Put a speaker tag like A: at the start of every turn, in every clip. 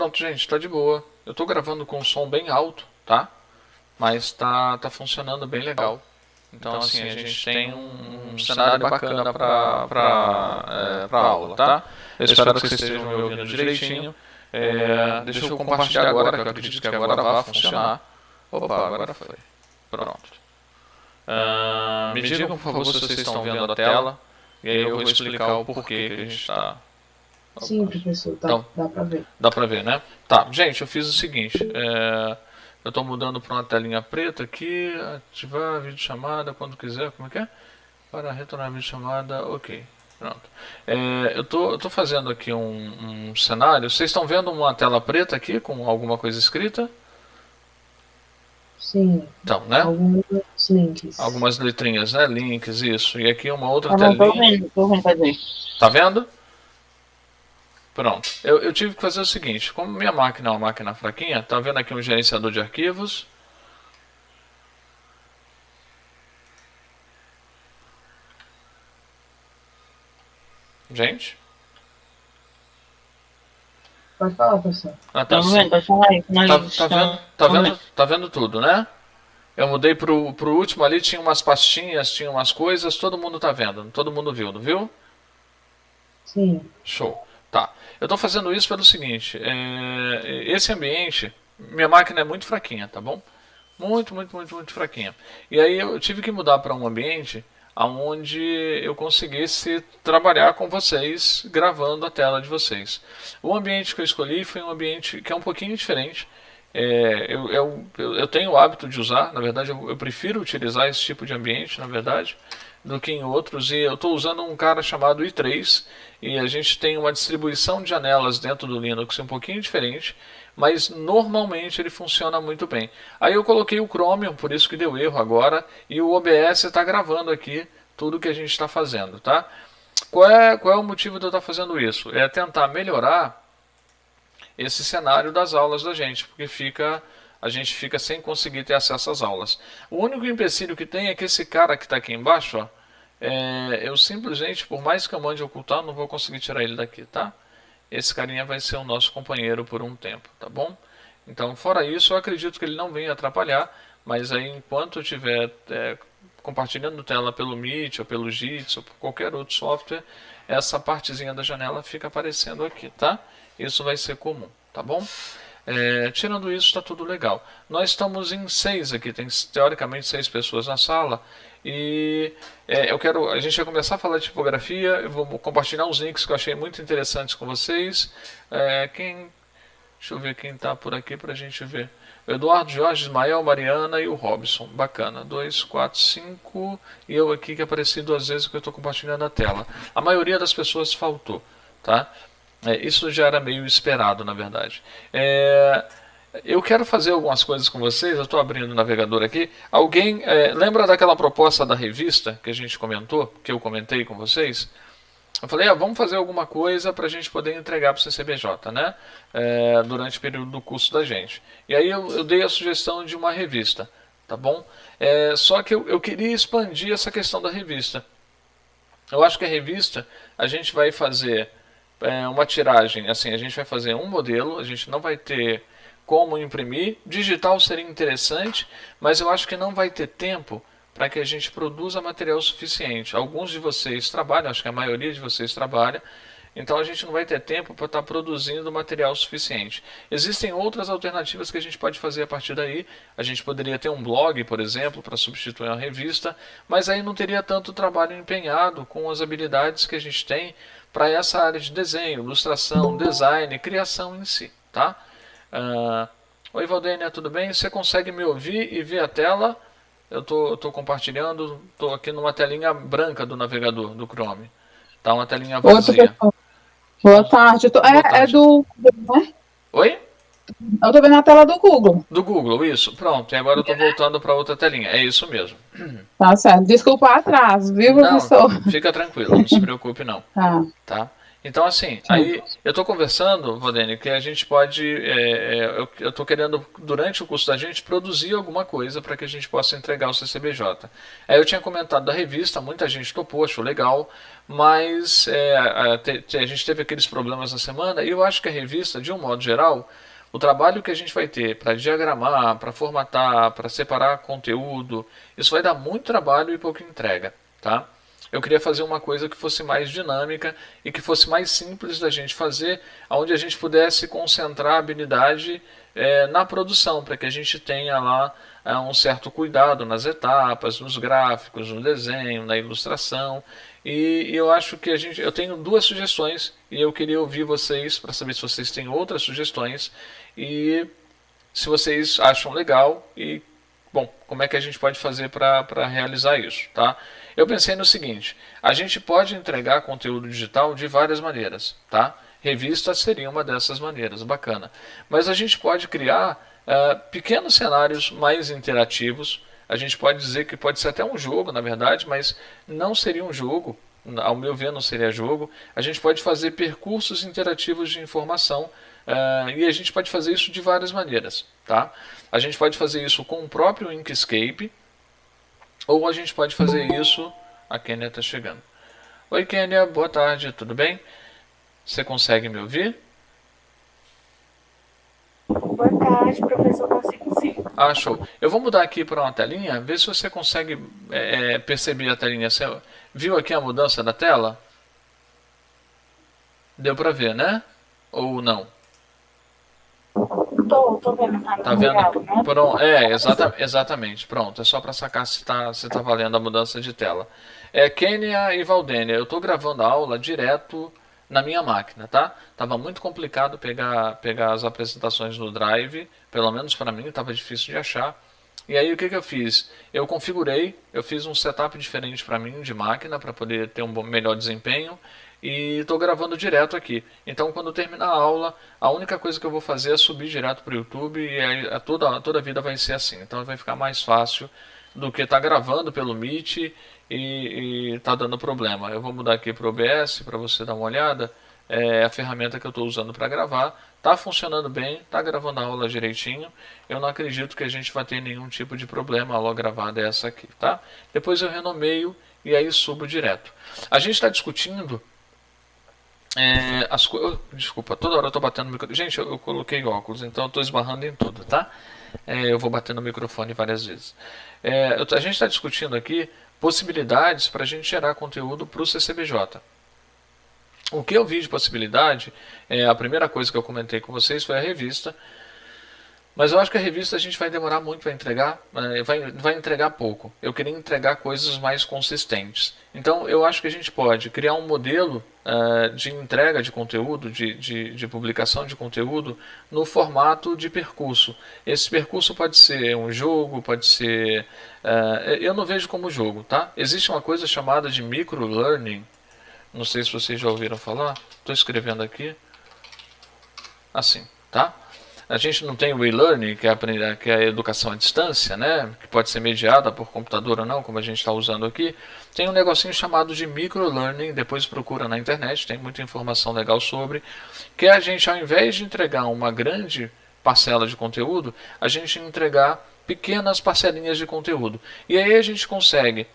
A: pronto, gente, tá de boa. Eu tô gravando com um som bem alto, tá? Mas tá funcionando bem legal. Então, assim, a gente tem um cenário bacana pra aula, tá? Eu espero que vocês estejam me ouvindo direitinho. Deixa eu compartilhar agora, que eu acredito que agora vai funcionar. Opa, agora foi. Pronto. Me digam, por favor, se vocês estão vendo a tela. E aí eu vou explicar o porquê que a gente está...
B: Sim, professor,
A: Então,
B: dá pra ver.
A: dá pra ver, né? Tá, gente, eu fiz o seguinte. Eu tô mudando para uma telinha preta aqui. Ativar a videochamada quando quiser. Como é que é? Para retornar a videochamada, ok. Pronto. Eu tô fazendo aqui um cenário. Vocês estão vendo uma tela preta aqui com alguma coisa escrita?
B: Sim,
A: Então, né?
B: alguns links.
A: Algumas letrinhas, né? Links, isso. E aqui uma outra
C: Tá bom,
A: telinha.
C: tô vendo fazer.
A: Tá vendo? Pronto. Eu tive que fazer o seguinte. Como minha máquina é uma máquina fraquinha, tá vendo aqui um gerenciador de arquivos. Gente?
B: Pode falar, professor.
A: Ah, tá.
C: Tô vendo, pode falar aí.
A: Tá vendo tudo, né? Eu mudei pro último ali, tinha umas pastinhas, tinha umas coisas, todo mundo tá vendo. Todo mundo viu, não viu?
B: Sim.
A: Show. Tá. Eu estou fazendo isso pelo seguinte. Esse ambiente, minha máquina é muito fraquinha, tá bom? Muito fraquinha. E aí eu tive que mudar para um ambiente onde eu conseguisse trabalhar com vocês, gravando a tela de vocês. O ambiente que eu escolhi foi um ambiente que é um pouquinho diferente. Eu tenho o hábito de usar, na verdade eu prefiro utilizar esse tipo de ambiente, na verdade, do que em outros, e eu estou usando um cara chamado i3, e a gente tem uma distribuição de janelas dentro do Linux um pouquinho diferente, mas normalmente ele funciona muito bem. Aí eu coloquei o Chromium, por isso que deu erro agora, e o OBS está gravando aqui tudo que a gente está fazendo, tá? Qual é o motivo de eu estar fazendo isso? É tentar melhorar esse cenário das aulas da gente, porque a gente fica sem conseguir ter acesso às aulas. O único empecilho que tem é que esse cara que está aqui embaixo, ó, eu simplesmente, por mais que eu mande ocultar, não vou conseguir tirar ele daqui, tá? Esse carinha vai ser o nosso companheiro por um tempo, tá bom? Então, fora isso, eu acredito que ele não venha atrapalhar, mas aí enquanto eu estiver compartilhando tela pelo Meet, ou pelo Jitsi, ou por qualquer outro software, essa partezinha da janela fica aparecendo aqui, tá? Isso vai ser comum, tá bom? Tirando isso, está tudo legal. Nós estamos em 6 aqui, tem teoricamente 6 pessoas na sala. E a gente vai começar a falar de tipografia. Eu vou compartilhar uns links que eu achei muito interessantes com vocês. Deixa eu ver quem está por aqui para a gente ver. O Eduardo, Jorge, Ismael, Mariana e o Robson. Bacana. 2, 4, 5. E eu aqui que apareci 2 vezes que eu estou compartilhando a tela. A maioria das pessoas faltou, tá? Isso já era meio esperado, na verdade. Eu quero fazer algumas coisas com vocês. Eu estou abrindo o navegador aqui. Alguém lembra daquela proposta da revista que a gente comentou, que eu comentei com vocês? Eu falei, vamos fazer alguma coisa para a gente poder entregar para o CCBJ, né? Durante o período do curso da gente. E aí eu dei a sugestão de uma revista, tá bom? Só que eu queria expandir essa questão da revista. Eu acho que a revista a gente vai fazer uma tiragem, assim, a gente vai fazer um modelo, a gente não vai ter como imprimir. Digital seria interessante, mas eu acho que não vai ter tempo para que a gente produza material suficiente. Alguns de vocês trabalham, acho que a maioria de vocês trabalha, então a gente não vai ter tempo para estar produzindo material suficiente. Existem outras alternativas que a gente pode fazer a partir daí. A gente poderia ter um blog, por exemplo, para substituir uma revista, mas aí não teria tanto trabalho empenhado com as habilidades que a gente tem para essa área de desenho, ilustração, design, criação em si, tá? Oi, Valdênia, tudo bem? Você consegue me ouvir e ver a tela? Eu tô compartilhando, tô aqui numa telinha branca do navegador, do Chrome. Tá uma telinha vazia.
C: Boa tarde. É do Google, né?
A: Oi?
C: Eu tô vendo a tela do Google.
A: Do Google, isso. Pronto, e agora eu tô voltando para outra telinha. É isso mesmo.
C: Tá certo. Desculpa o atraso, viu, professor?
A: Não, fica tranquilo, não se preocupe não.
C: Tá.
A: Então, assim, aí eu estou conversando, Valdene, que a gente pode. Eu estou querendo, durante o curso da gente, produzir alguma coisa para que a gente possa entregar o CCBJ. Aí eu tinha comentado da revista, muita gente topou, achou legal, mas a gente teve aqueles problemas na semana e eu acho que a revista, de um modo geral, o trabalho que a gente vai ter para diagramar, para formatar, para separar conteúdo, isso vai dar muito trabalho e pouca entrega, tá? Eu queria fazer uma coisa que fosse mais dinâmica e que fosse mais simples da gente fazer, onde a gente pudesse concentrar a habilidade na produção, para que a gente tenha lá um certo cuidado nas etapas, nos gráficos, no desenho, na ilustração. E eu acho que eu tenho duas sugestões e eu queria ouvir vocês para saber se vocês têm outras sugestões e se vocês acham legal e, bom, como é que a gente pode fazer para realizar isso, tá? Eu pensei no seguinte, a gente pode entregar conteúdo digital de várias maneiras, tá? Revista seria uma dessas maneiras, bacana. Mas a gente pode criar pequenos cenários mais interativos. A gente pode dizer que pode ser até um jogo, na verdade, mas não seria um jogo. Ao meu ver, não seria jogo. A gente pode fazer percursos interativos de informação e a gente pode fazer isso de várias maneiras, tá? A gente pode fazer isso com o próprio Inkscape ou a gente pode fazer isso... A Kênia está chegando. Oi, Kênia, boa tarde, tudo bem? Você consegue me ouvir?
D: Boa tarde, professor, consigo sim.
A: Ah, show. Eu vou mudar aqui para uma telinha, ver se você consegue perceber a telinha. Você viu aqui a mudança da tela? Deu para ver, né? Ou não?
D: Tô vendo,
A: Tá vendo?
D: legal, né?
A: Pronto, exatamente. Pronto, é só para sacar se tá valendo a mudança de tela. Kênia e Valdênia, eu estou gravando a aula direto na minha máquina, tá? Tava muito complicado pegar as apresentações no Drive, pelo menos para mim, estava difícil de achar. E aí o que eu fiz? Eu configurei, eu fiz um setup diferente para mim de máquina para poder ter um melhor desempenho e estou gravando direto aqui. Então quando terminar a aula, a única coisa que eu vou fazer é subir direto para o YouTube e aí toda a vida vai ser assim. Então vai ficar mais fácil do que estar gravando pelo Meet e tá dando problema. Eu vou mudar aqui para o OBS para você dar uma olhada. É a ferramenta que eu estou usando para gravar. Tá funcionando bem, tá gravando a aula direitinho. Eu não acredito que a gente vai ter nenhum tipo de problema. A aula gravada é essa aqui, tá? Depois eu renomeio e aí subo direto. A gente está discutindo desculpa, toda hora eu tô batendo no microfone. Gente, eu coloquei óculos, então eu tô esbarrando em tudo, tá? Eu vou bater no microfone várias vezes. A gente está discutindo aqui possibilidades para a gente gerar conteúdo para o CCBJ. O que eu vi de possibilidade, a primeira coisa que eu comentei com vocês foi a revista. Mas eu acho que a revista a gente vai demorar muito para entregar, vai entregar pouco. Eu queria entregar coisas mais consistentes. Então eu acho que a gente pode criar um modelo de entrega de conteúdo, de publicação de conteúdo no formato de percurso. Esse percurso pode ser um jogo, pode ser... eu não vejo como jogo, tá? Existe uma coisa chamada de microlearning. Não sei se vocês já ouviram falar. Estou escrevendo aqui. Assim, tá? A gente não tem o e-learning, que é a educação à distância, né? Que pode ser mediada por computador ou não, como a gente está usando aqui. Tem um negocinho chamado de microlearning, depois procura na internet, tem muita informação legal sobre, que é a gente, ao invés de entregar uma grande parcela de conteúdo, a gente entregar pequenas parcelinhas de conteúdo. E aí a gente consegue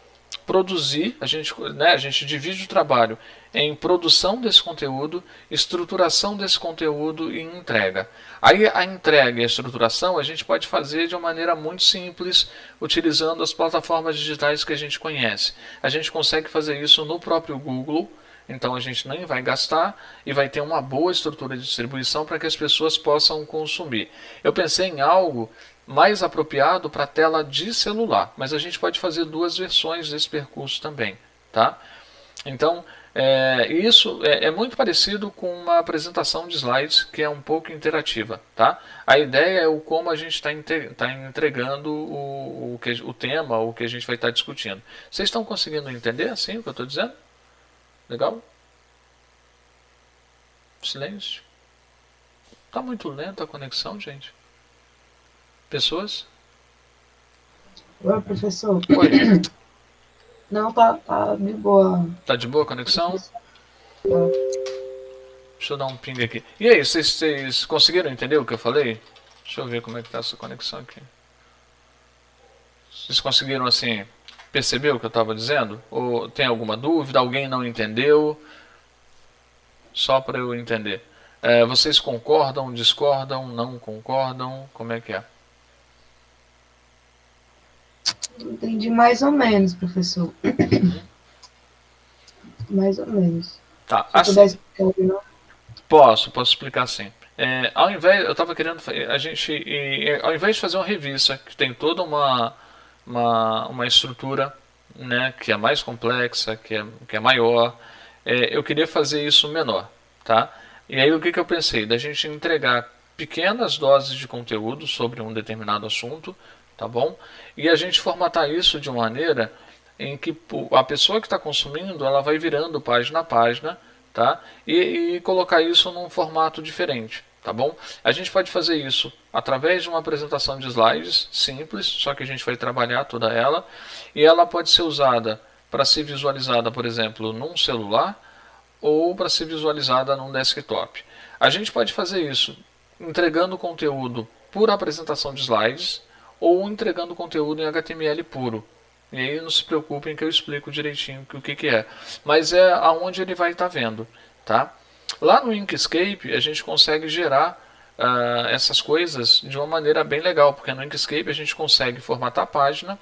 A: produzir, a gente divide o trabalho em produção desse conteúdo, estruturação desse conteúdo e entrega. Aí a entrega e a estruturação a gente pode fazer de uma maneira muito simples, utilizando as plataformas digitais que a gente conhece. A gente consegue fazer isso no próprio Google, então a gente nem vai gastar e vai ter uma boa estrutura de distribuição para que as pessoas possam consumir. Eu pensei em algo mais apropriado para a tela de celular, mas a gente pode fazer duas versões desse percurso também, tá? Então, isso é muito parecido com uma apresentação de slides que é um pouco interativa, tá? A ideia é como a gente está entregando o tema, o que a gente vai estar discutindo. Vocês estão conseguindo entender assim o que eu estou dizendo? Legal? Silêncio. Está muito lenta a conexão, gente. Pessoas?
B: Oi, professor.
A: Oi.
B: Não, tá de boa.
A: Tá de boa a conexão? Deixa eu dar um ping aqui. E aí, vocês conseguiram entender o que eu falei? Deixa eu ver como é que tá essa conexão aqui. Vocês conseguiram, assim, perceber o que eu estava dizendo? Ou tem alguma dúvida? Alguém não entendeu? Só para eu entender. Vocês concordam, discordam, não concordam? Como é que é?
B: Entendi mais ou menos, professor. Mais ou menos.
A: Tá,
B: Se puder explicar de novo.
A: posso explicar assim. Ao invés, eu estava querendo, ao invés de fazer uma revista que tem toda uma estrutura, né, que é mais complexa, que é maior, eu queria fazer isso menor, tá? E aí o que eu pensei? Da gente entregar pequenas doses de conteúdo sobre um determinado assunto, tá bom? E a gente formatar isso de uma maneira em que a pessoa que está consumindo, ela vai virando página a página, tá? E colocar isso num formato diferente, tá bom? A gente pode fazer isso através de uma apresentação de slides simples, só que a gente vai trabalhar toda ela, e ela pode ser usada para ser visualizada, por exemplo, num celular ou para ser visualizada num desktop. A gente pode fazer isso entregando conteúdo por apresentação de slides ou entregando conteúdo em HTML puro. E aí não se preocupem que eu explico direitinho o que é. Mas é aonde ele vai estar vendo, tá? Lá no Inkscape a gente consegue gerar essas coisas de uma maneira bem legal, porque no Inkscape a gente consegue formatar a página,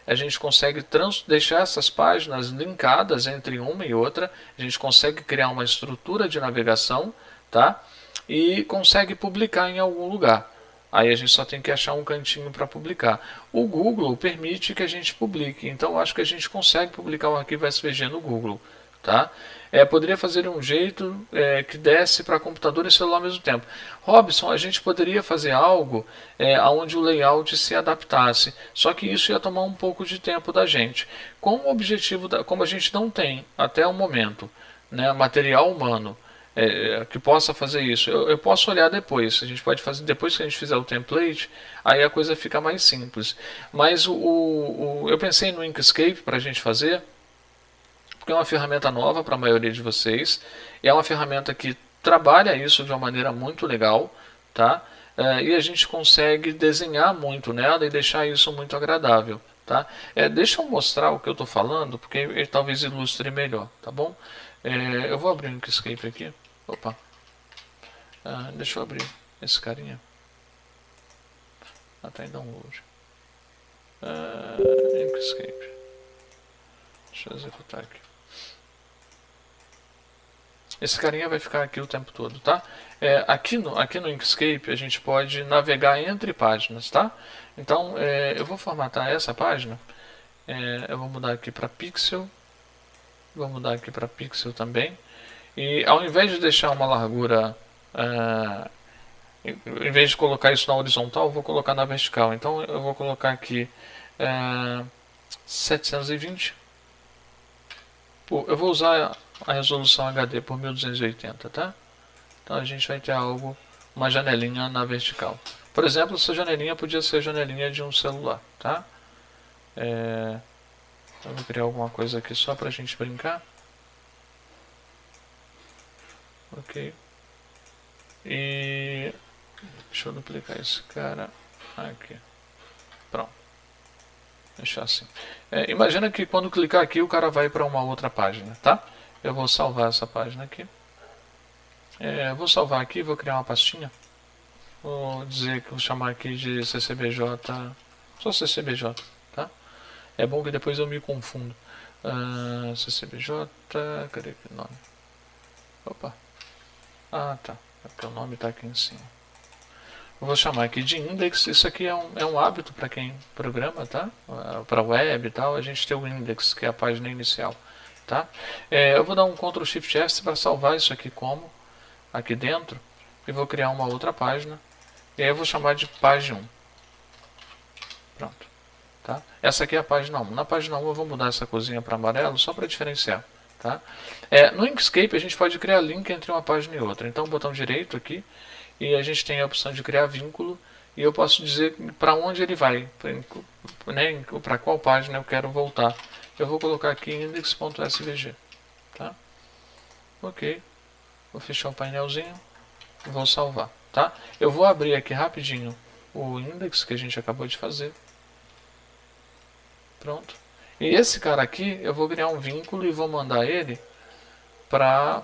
A: a gente consegue deixar essas páginas linkadas entre uma e outra, a gente consegue criar uma estrutura de navegação, tá? E consegue publicar em algum lugar. Aí a gente só tem que achar um cantinho para publicar. O Google permite que a gente publique, então eu acho que a gente consegue publicar o arquivo SVG no Google, tá? Poderia fazer de um jeito que desse para computador e celular ao mesmo tempo. Robson, a gente poderia fazer algo onde o layout se adaptasse, só que isso ia tomar um pouco de tempo da gente. Como a gente não tem até o momento, né, material humano que possa fazer isso, eu posso olhar depois. A gente pode fazer depois que a gente fizer o template, aí a coisa fica mais simples. Mas eu pensei no Inkscape para a gente fazer, porque é uma ferramenta nova para a maioria de vocês, e é uma ferramenta que trabalha isso de uma maneira muito legal, tá? E a gente consegue desenhar muito nela e deixar isso muito agradável, tá? Deixa eu mostrar o que eu estou falando, porque ele talvez ilustre melhor, tá bom? Eu vou abrir o Inkscape aqui. Opa. Deixa eu abrir esse carinha. Tá em download. Inkscape. Deixa eu executar aqui. Esse carinha vai ficar aqui o tempo todo, tá? Aqui no Inkscape a gente pode navegar entre páginas, tá? Então eu vou formatar essa página. Eu vou mudar aqui para pixel. Vou mudar aqui para pixel também. E ao invés de deixar uma largura, em vez de colocar isso na horizontal, eu vou colocar na vertical. Então eu vou colocar aqui 720. Eu vou usar a resolução HD por 1280, tá? Então a gente vai ter uma janelinha na vertical. Por exemplo, essa janelinha podia ser a janelinha de um celular, tá? Eu vou criar alguma coisa aqui só pra gente brincar. Ok. E deixa eu duplicar esse cara aqui. Pronto. Deixar assim. Imagina que quando clicar aqui o cara vai para uma outra página, tá? Eu vou salvar essa página aqui. Eu vou salvar aqui, vou criar uma pastinha. Vou dizer que vou chamar aqui de CCBJ, só CCBJ, tá? É bom que depois eu me confundo. CCBJ, cadê o nome? Opa. Tá. É porque o nome está aqui em cima. Eu vou chamar aqui de index. Isso aqui é um hábito para quem programa, tá? Para web e tal, a gente tem o index, que é a página inicial, tá? Eu vou dar um Ctrl Shift S para salvar isso aqui como aqui dentro e vou criar uma outra página. E aí eu vou chamar de página 1. Pronto, tá? Essa aqui é a página 1. Na página 1 eu vou mudar essa coisinha para amarelo só para diferenciar. Tá? No Inkscape a gente pode criar link entre uma página e outra. Então, botão direito aqui e a gente tem a opção de criar vínculo e eu posso dizer para onde ele vai, para qual página eu quero voltar. Eu vou colocar aqui index.svg, tá? Ok, Vou fechar o painelzinho, vou salvar, tá? Eu vou abrir aqui rapidinho o index que a gente acabou de fazer. Pronto. E esse cara aqui, eu vou criar um vínculo e vou mandar ele para,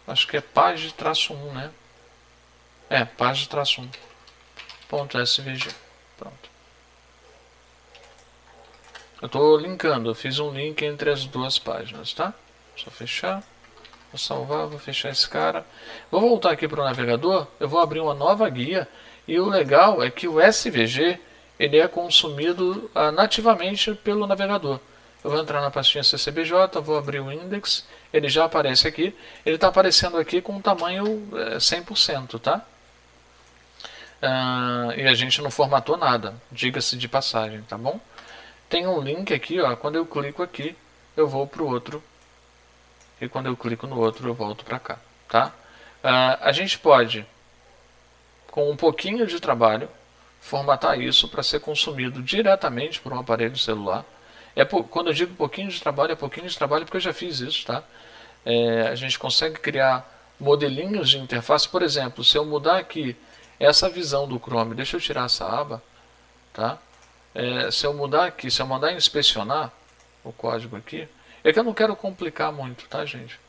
A: acho que é page-1, né? É, page-1. .svg. Pronto. Eu estou linkando, eu fiz um link entre as duas páginas, tá? Só fechar. Vou salvar, vou fechar esse cara. Vou voltar aqui para o navegador, eu vou abrir uma nova guia. E o legal é que o SVG ele é consumido nativamente pelo navegador. Eu vou entrar na pastinha CCBJ, vou abrir o index, ele já aparece aqui. Ele está aparecendo aqui com um tamanho 100%, tá? E a gente não formatou nada, diga-se de passagem, tá bom? Tem um link aqui, ó, quando eu clico aqui, eu vou para o outro. E quando eu clico no outro, eu volto para cá, tá? A gente pode, com um pouquinho de trabalho, formatar isso para ser consumido diretamente por um aparelho celular. Quando eu digo pouquinho de trabalho, é pouquinho de trabalho porque eu já fiz isso, tá? A gente consegue criar modelinhos de interface. Por exemplo, se eu mudar aqui essa visão do Chrome, deixa eu tirar essa aba, tá? Se eu mudar aqui, se eu mandar inspecionar o código aqui, é que eu não quero complicar muito, tá, gente?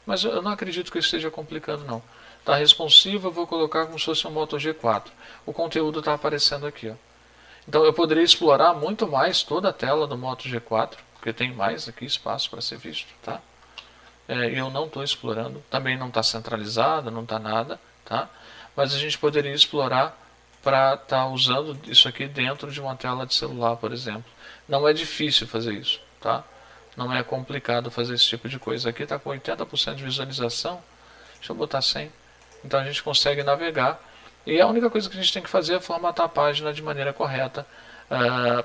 A: Mas eu não acredito que isso esteja complicando, não. Tá responsivo, eu vou colocar como se fosse um Moto G4. O conteúdo está aparecendo aqui, ó. Então eu poderia explorar muito mais toda a tela do Moto G4, porque tem mais aqui espaço para ser visto, tá? E eu não estou explorando. Também não está centralizado, não está nada, tá? Mas a gente poderia explorar para estar usando isso aqui dentro de uma tela de celular, por exemplo. Não é difícil fazer isso, tá? Não é complicado fazer esse tipo de coisa. Aqui está com 80% de visualização. Deixa eu botar 100. Então a gente consegue navegar. E a única coisa que a gente tem que fazer é formatar a página de maneira correta,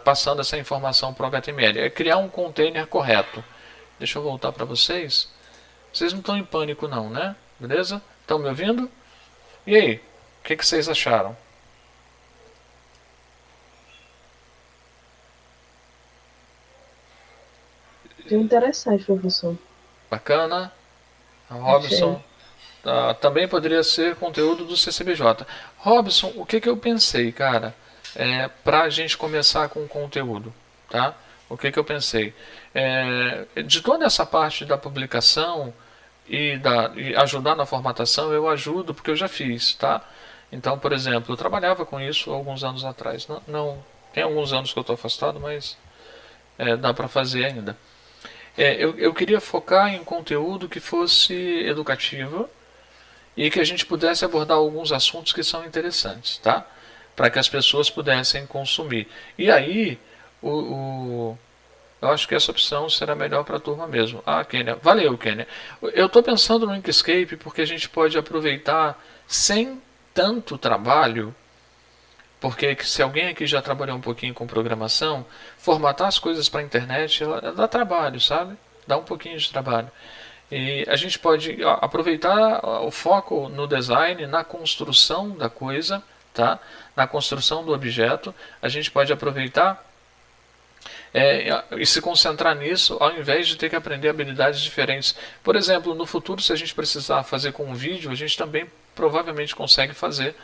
A: passando essa informação para o HTML. É criar um container correto. Deixa eu voltar para vocês. Vocês não estão em pânico não, né? Beleza? Estão me ouvindo? E aí? O que vocês acharam?
B: Interessante, professor.
A: Bacana. A Robson. Também poderia ser conteúdo do CCBJ. Robson, o que eu pensei, cara? Para a gente começar com o conteúdo, tá? O que eu pensei? De toda essa parte da publicação e ajudar na formatação, eu ajudo porque eu já fiz, tá? Então, por exemplo, eu trabalhava com isso alguns anos atrás. Não tem alguns anos que eu estou afastado, mas dá para fazer ainda. Eu queria focar em conteúdo que fosse educativo e que a gente pudesse abordar alguns assuntos que são interessantes, tá? Para que as pessoas pudessem consumir. E aí, eu acho que essa opção será melhor para a turma mesmo. Kênia, valeu, Kênia. Eu estou pensando no Inkscape porque a gente pode aproveitar sem tanto trabalho, porque se alguém aqui já trabalhou um pouquinho com programação, formatar as coisas para a internet dá trabalho, sabe? Dá um pouquinho de trabalho. E a gente pode aproveitar o foco no design, na construção da coisa, tá? Na construção do objeto. A gente pode aproveitar e se concentrar nisso, ao invés de ter que aprender habilidades diferentes. Por exemplo, no futuro, se a gente precisar fazer com um vídeo, a gente também provavelmente consegue fazer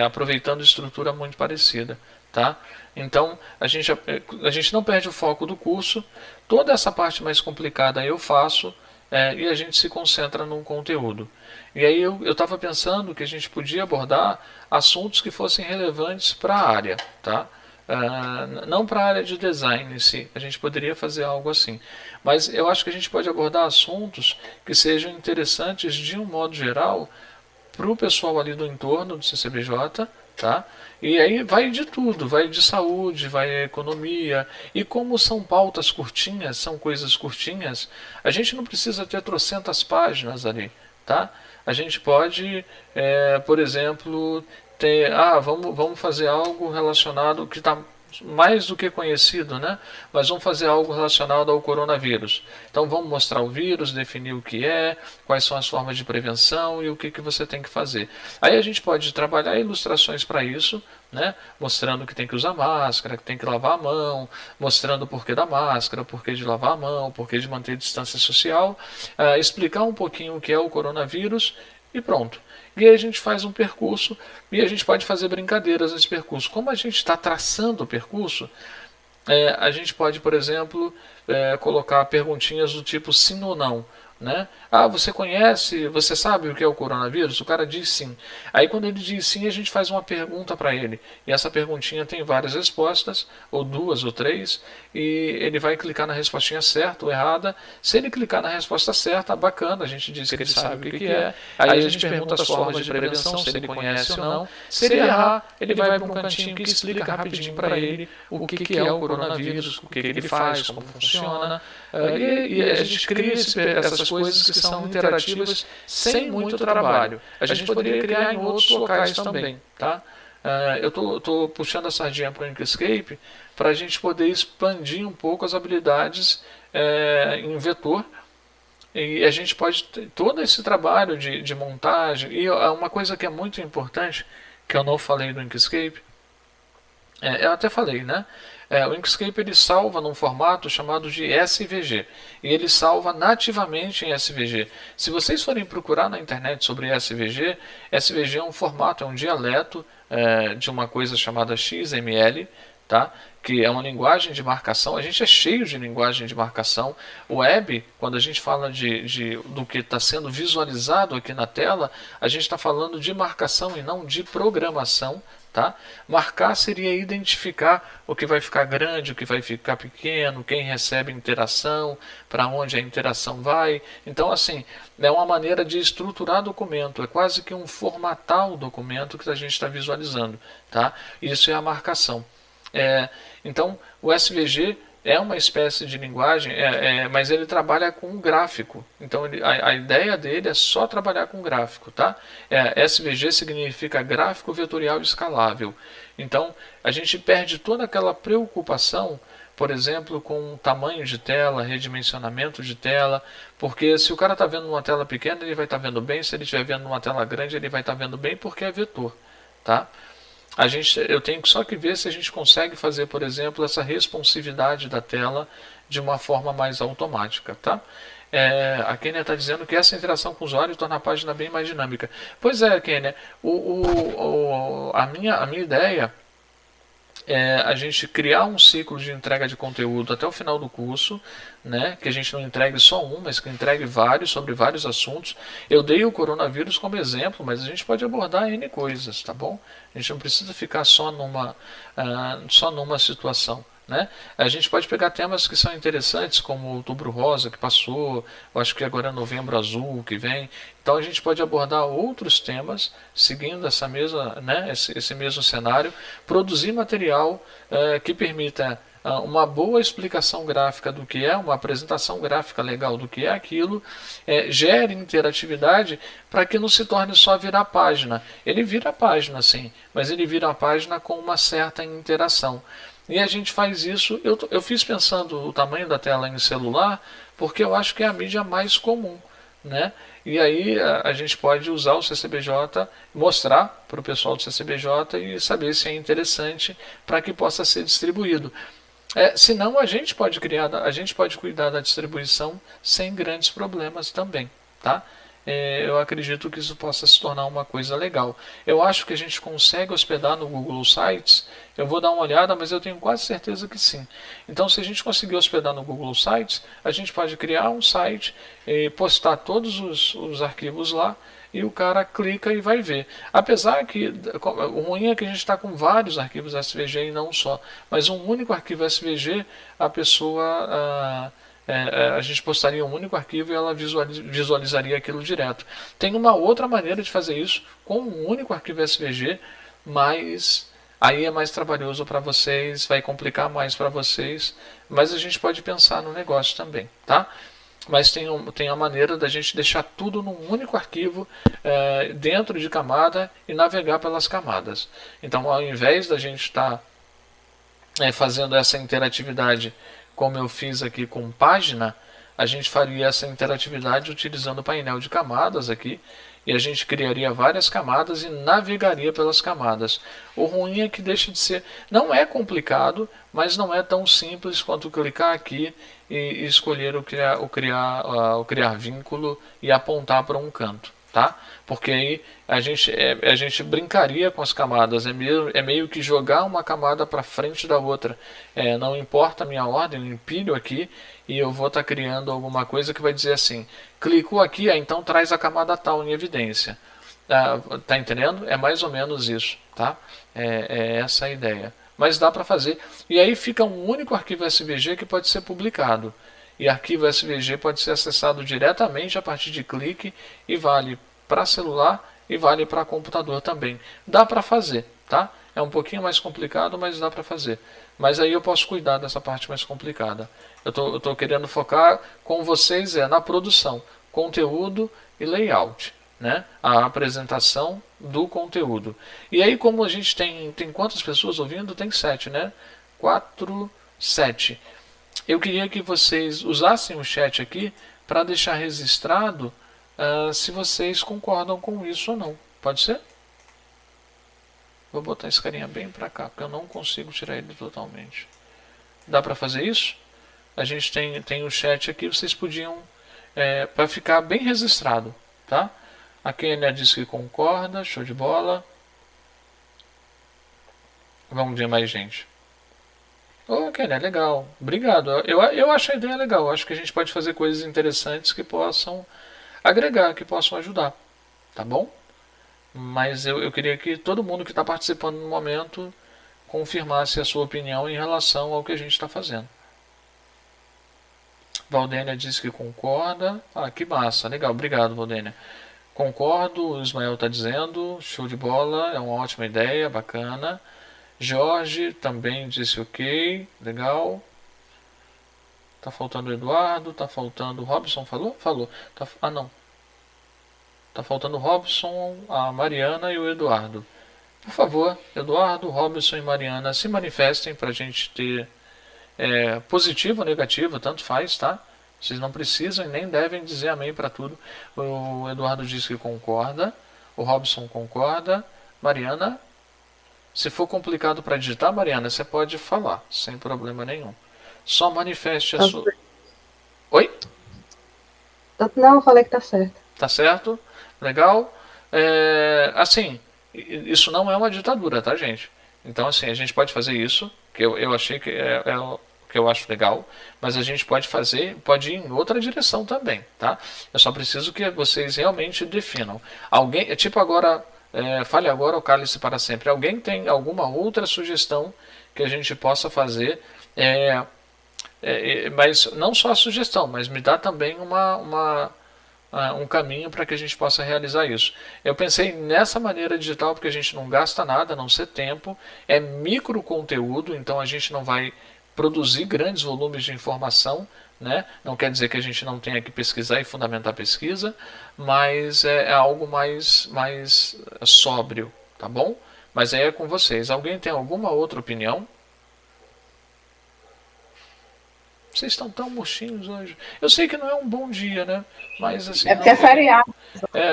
A: aproveitando estrutura muito parecida, tá? Então a gente não perde o foco do curso. Toda essa parte mais complicada eu faço e a gente se concentra num conteúdo. E aí eu estava pensando que a gente podia abordar assuntos que fossem relevantes para a área, tá? Não para a área de design em si, a gente poderia fazer algo assim, mas eu acho que a gente pode abordar assuntos que sejam interessantes de um modo geral para o pessoal ali do entorno do CCBJ, tá? E aí vai de tudo, vai de saúde, vai economia, e como são pautas curtinhas, são coisas curtinhas, a gente não precisa ter trocentas páginas ali, tá? A gente pode, por exemplo, vamos fazer algo relacionado que está mais do que conhecido, né? Mas vamos fazer algo relacionado ao coronavírus. Então vamos mostrar o vírus, definir o que é, quais são as formas de prevenção e o que você tem que fazer. Aí a gente pode trabalhar ilustrações para isso, né? Mostrando que tem que usar máscara, que tem que lavar a mão, mostrando o porquê da máscara, o porquê de lavar a mão, o porquê de manter distância social, explicar um pouquinho o que é o coronavírus e pronto. E aí a gente faz um percurso e a gente pode fazer brincadeiras nesse percurso. Como a gente está traçando o percurso, a gente pode, por exemplo, colocar perguntinhas do tipo sim ou não. Né? Ah, você conhece, você sabe o que é o coronavírus? O cara diz sim. Aí quando ele diz sim, a gente faz uma pergunta para ele. E essa perguntinha tem várias respostas, ou duas ou três, e ele vai clicar na respostinha certa ou errada. Se ele clicar na resposta certa, bacana, a gente diz que ele sabe o que é. Aí a gente pergunta as formas de prevenção, se ele conhece ou não. Se ele errar, ele vai para um cantinho que explica rapidinho para ele o que é o coronavírus, o que ele faz, como funciona. E a gente cria essas coisas que são interativas sem muito trabalho. A gente poderia criar em outros locais também, tá? Eu estou puxando a sardinha para o Inkscape para a gente poder expandir um pouco as habilidades em vetor. E a gente pode ter todo esse trabalho de montagem. E uma coisa que é muito importante, que eu não falei no Inkscape, eu até falei, né? O Inkscape ele salva num formato chamado de SVG e ele salva nativamente em SVG. Se vocês forem procurar na internet sobre SVG, SVG é um formato, é um dialeto de uma coisa chamada XML, tá? Que é uma linguagem de marcação. A gente é cheio de linguagem de marcação. O web, quando a gente fala do que está sendo visualizado aqui na tela, a gente está falando de marcação e não de programação. Tá? Marcar seria identificar o que vai ficar grande, o que vai ficar pequeno, quem recebe interação, para onde a interação vai. Então, assim, é uma maneira de estruturar documento, é quase que um formatar o documento que a gente está visualizando. Tá? Isso é a marcação. Então, o SVG é uma espécie de linguagem, mas ele trabalha com gráfico. Então a ideia dele é só trabalhar com gráfico, tá? SVG significa gráfico vetorial escalável. Então a gente perde toda aquela preocupação, por exemplo, com tamanho de tela, redimensionamento de tela, porque se o cara está vendo numa tela pequena, ele vai estar vendo bem, se ele estiver vendo numa tela grande, ele vai estar vendo bem porque é vetor, tá? Eu tenho só que ver se a gente consegue fazer, por exemplo, essa responsividade da tela de uma forma mais automática, tá? A Kenia está dizendo que essa interação com o usuário torna a página bem mais dinâmica. Pois é, Kenia, a minha ideia é a gente criar um ciclo de entrega de conteúdo até o final do curso, né? Que a gente não entregue só um, mas que entregue vários, sobre vários assuntos. Eu dei o coronavírus como exemplo, mas a gente pode abordar N coisas, tá bom? A gente não precisa ficar só numa situação. Né? A gente pode pegar temas que são interessantes, como o Outubro Rosa que passou, eu acho que agora é Novembro Azul que vem. Então a gente pode abordar outros temas seguindo essa mesma, né, esse mesmo cenário, produzir material que permita uma boa explicação gráfica do que é, uma apresentação gráfica legal do que é aquilo, gere interatividade para que não se torne só virar página. Ele vira página sim, mas ele vira a página com uma certa interação. E a gente faz isso, eu fiz pensando o tamanho da tela em celular, porque eu acho que é a mídia mais comum, né? E aí a gente pode usar o CCBJ, mostrar para o pessoal do CCBJ e saber se é interessante para que possa ser distribuído. Senão a gente pode cuidar da distribuição sem grandes problemas também, tá? Eu acredito que isso possa se tornar uma coisa legal. Eu acho que a gente consegue hospedar no Google Sites. Eu vou dar uma olhada, mas eu tenho quase certeza que sim. Então, se a gente conseguir hospedar no Google Sites, a gente pode criar um site e postar todos os arquivos lá e o cara clica e vai ver. Apesar que o ruim é que a gente está com vários arquivos SVG e não só, mas um único arquivo SVG, a pessoa... a gente postaria um único arquivo e ela visualizaria aquilo direto. Tem uma outra maneira de fazer isso com um único arquivo SVG, mas aí é mais trabalhoso para vocês, vai complicar mais para vocês, mas a gente pode pensar no negócio também, tá? Mas tem a maneira da gente deixar tudo num único arquivo dentro de camada e navegar pelas camadas. Então, ao invés da gente estar fazendo essa interatividade como eu fiz aqui com página, a gente faria essa interatividade utilizando o painel de camadas aqui, e a gente criaria várias camadas e navegaria pelas camadas. O ruim é que deixa de ser, não é complicado, mas não é tão simples quanto clicar aqui e escolher o criar vínculo e apontar para um canto, tá? Porque aí a gente brincaria com as camadas, é meio que jogar uma camada para frente da outra. Não importa a minha ordem, eu empilho aqui e eu vou estar criando alguma coisa que vai dizer assim, clicou aqui, então traz a camada tal em evidência. Tá entendendo? É mais ou menos isso, tá? É essa a ideia. Mas dá para fazer. E aí fica um único arquivo SVG que pode ser publicado. E arquivo SVG pode ser acessado diretamente a partir de clique e vale para celular e vale para computador também. Dá para fazer, tá? É um pouquinho mais complicado, mas dá para fazer. Mas aí eu posso cuidar dessa parte mais complicada. Eu estou querendo focar com vocês na produção, conteúdo e layout, né? A apresentação do conteúdo. E aí, como a gente tem quantas pessoas ouvindo? Tem 7, né? 4, 7. Eu queria que vocês usassem o chat aqui para deixar registrado se vocês concordam com isso ou não. Pode ser? Vou botar esse carinha bem para cá, porque eu não consigo tirar ele totalmente. Dá para fazer isso? A gente tem o chat aqui, vocês podiam, para ficar bem registrado, tá? A Kênia disse que concorda, show de bola. Vamos ver mais gente. Ô, Kênia, legal. Obrigado. Eu acho a ideia legal. Eu acho que a gente pode fazer coisas interessantes que possam agregar, que possam ajudar. Tá bom? Mas eu queria que todo mundo que está participando no momento confirmasse a sua opinião em relação ao que a gente está fazendo. Valdênia disse que concorda. Que massa. Legal. Obrigado, Valdênia. Concordo, o Ismael está dizendo. Show de bola. É uma ótima ideia. Bacana. Jorge também disse ok. Legal. Tá faltando o Eduardo. Tá faltando o Robson. Falou? Falou. Não. Tá faltando o Robson, a Mariana e o Eduardo. Por favor, Eduardo, Robson e Mariana, se manifestem para a gente ter positivo ou negativo, tanto faz, tá? Vocês não precisam e nem devem dizer amém para tudo. O Eduardo disse que concorda, o Robson concorda. Mariana, se for complicado para digitar, Mariana, você pode falar, sem problema nenhum. Só manifeste a sua... Oi?
B: Não, eu falei que tá certo.
A: Tá certo? Legal? Assim, isso não é uma ditadura, tá, gente? Então, assim, a gente pode fazer isso, que eu achei que é o que eu acho legal, mas a gente pode ir em outra direção também, tá? Eu só preciso que vocês realmente definam. Alguém, tipo agora, fale agora ou cale-se para sempre. Alguém tem alguma outra sugestão que a gente possa fazer? Mas não só a sugestão, mas me dá também um caminho para que a gente possa realizar isso. Eu pensei nessa maneira digital porque a gente não gasta nada, a não ser tempo, é micro conteúdo, então a gente não vai produzir grandes volumes de informação, né? Não quer dizer que a gente não tenha que pesquisar e fundamentar a pesquisa, mas é algo mais sóbrio, tá bom? Mas aí é com vocês. Alguém tem alguma outra opinião? Vocês estão tão murchinhos hoje. Eu sei que não é um bom dia, né? Mas assim.
C: É porque é feriado.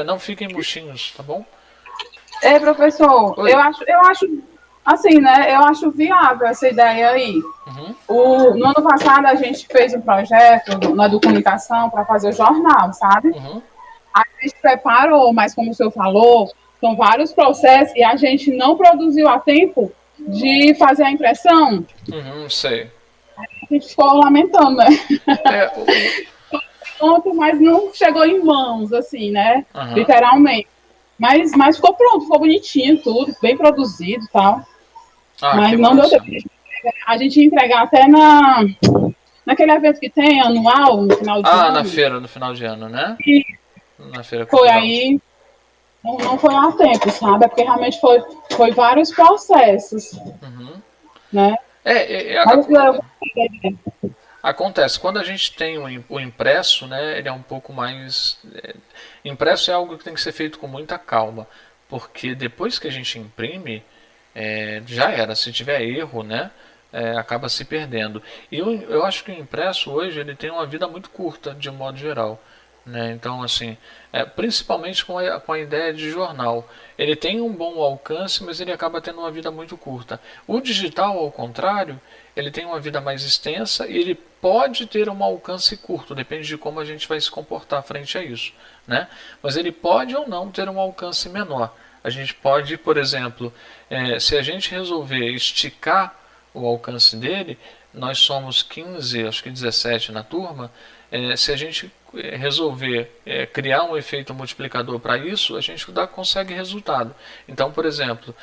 A: Não fiquem murchinhos, tá bom?
C: Professor,
A: Oi.
C: eu acho, assim, né? Eu acho viável essa ideia aí.
A: Uhum.
C: No ano passado a gente fez um projeto na Educomunicação para fazer o jornal, sabe?
A: Uhum.
C: A gente preparou, mas como o senhor falou, são vários processos e a gente não produziu a tempo de fazer a impressão.
A: Sei.
C: A gente ficou lamentando, né? Mas não chegou em mãos, assim, né?
A: Uhum.
C: Literalmente. Mas ficou pronto, ficou bonitinho, tudo, bem produzido e tal. Mas não deu tempo. A gente ia entregar até naquele evento que tem, anual, no final de ano.
A: Na feira, no final de ano, né?
C: E
A: na feira
C: foi aí, não foi a tempo, sabe? É porque realmente foi vários processos, né?
A: Acontece, quando a gente tem o impresso, né, ele é um pouco mais... Impresso é algo que tem que ser feito com muita calma, porque depois que a gente imprime, já era. Se tiver erro, né, acaba se perdendo. E eu acho que o impresso hoje ele tem uma vida muito curta, de modo geral. Né? Então, assim, principalmente com a ideia de jornal. Ele tem um bom alcance, mas ele acaba tendo uma vida muito curta. O digital, ao contrário, ele tem uma vida mais extensa e ele pode ter um alcance curto, depende de como a gente vai se comportar frente a isso. Né? Mas ele pode ou não ter um alcance menor. A gente pode, por exemplo, se a gente resolver esticar o alcance dele, nós somos 15, acho que 17 na turma, se a gente resolver criar um efeito multiplicador para isso, a gente consegue resultado. Então, por exemplo,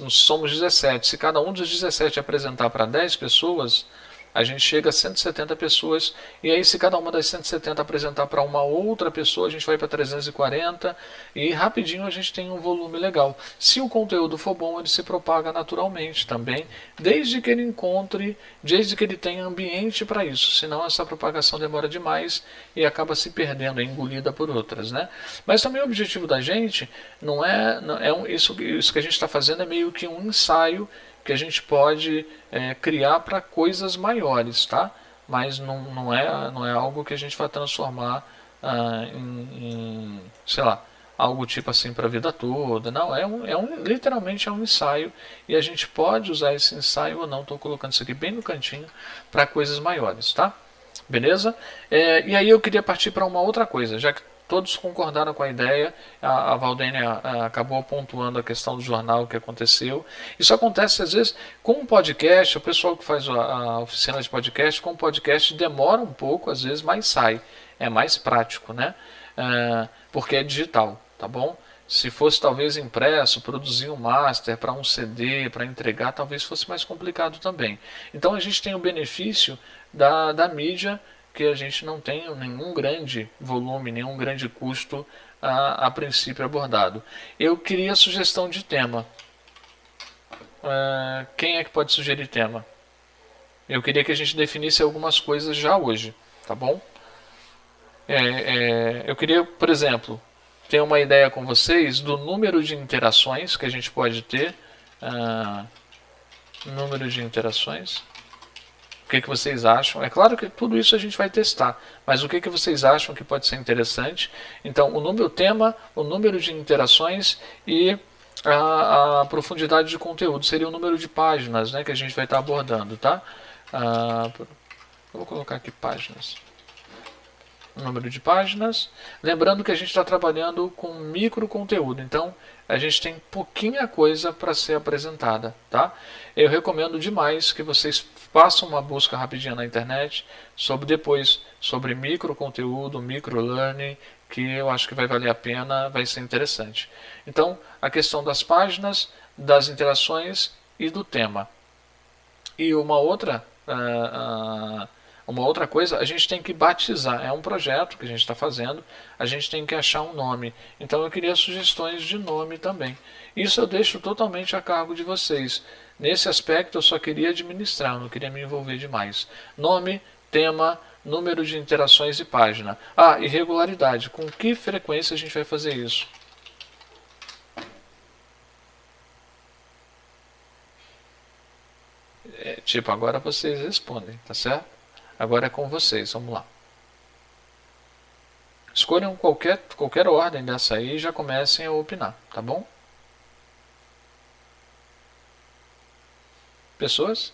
A: somos 17, se cada um dos 17 apresentar para 10 pessoas, a gente chega a 170 pessoas, e aí se cada uma das 170 apresentar para uma outra pessoa, a gente vai para 340, e rapidinho a gente tem um volume legal. Se o conteúdo for bom, ele se propaga naturalmente também, desde que ele tenha ambiente para isso, senão essa propagação demora demais e acaba se perdendo, é engolida por outras. Né? Mas também o objetivo da gente isso que a gente está fazendo é meio que um ensaio que a gente pode criar para coisas maiores, tá? Mas não é algo que a gente vai transformar sei lá, algo tipo assim para a vida toda. Não, literalmente é um ensaio e a gente pode usar esse ensaio ou não. Estou colocando isso aqui bem no cantinho para coisas maiores, tá? Beleza? E aí eu queria partir para uma outra coisa, já que todos concordaram com a ideia, a Valdênia acabou pontuando a questão do jornal que aconteceu. Isso acontece às vezes com um podcast, o pessoal que faz a oficina de podcast, com o podcast demora um pouco, às vezes, mas sai. É mais prático, né? Porque é digital, tá bom? Se fosse talvez impresso, produzir um master para um CD, para entregar, talvez fosse mais complicado também. Então a gente tem o benefício da mídia, que a gente não tem nenhum grande volume, nenhum grande custo a princípio abordado. Eu queria sugestão de tema. Quem é que pode sugerir tema? Eu queria que a gente definisse algumas coisas já hoje, tá bom? Eu queria, por exemplo, ter uma ideia com vocês do número de interações que a gente pode ter. Número de interações. O que vocês acham? É claro que tudo isso a gente vai testar, mas o que vocês acham que pode ser interessante? Então, o tema, o número de interações e a profundidade de conteúdo seria o número de páginas, né, que a gente vai estar abordando, tá? Eu vou colocar aqui páginas. O número de páginas. Lembrando que a gente está trabalhando com micro conteúdo, então a gente tem pouquinha coisa para ser apresentada, tá? Eu recomendo demais que vocês façam uma busca rapidinha na internet sobre micro conteúdo, micro learning, que eu acho que vai valer a pena, vai ser interessante. Então, a questão das páginas, das interações e do tema. E uma outra coisa, a gente tem que batizar. É um projeto que a gente está fazendo, a gente tem que achar um nome. Então eu queria sugestões de nome também. Isso eu deixo totalmente a cargo de vocês. Nesse aspecto eu só queria administrar, não queria me envolver demais. Nome, tema, número de interações e página. E regularidade. Com que frequência a gente vai fazer isso? Agora vocês respondem, tá certo? Agora é com vocês, vamos lá. Escolham qualquer ordem dessa aí e já comecem a opinar, tá bom? Pessoas?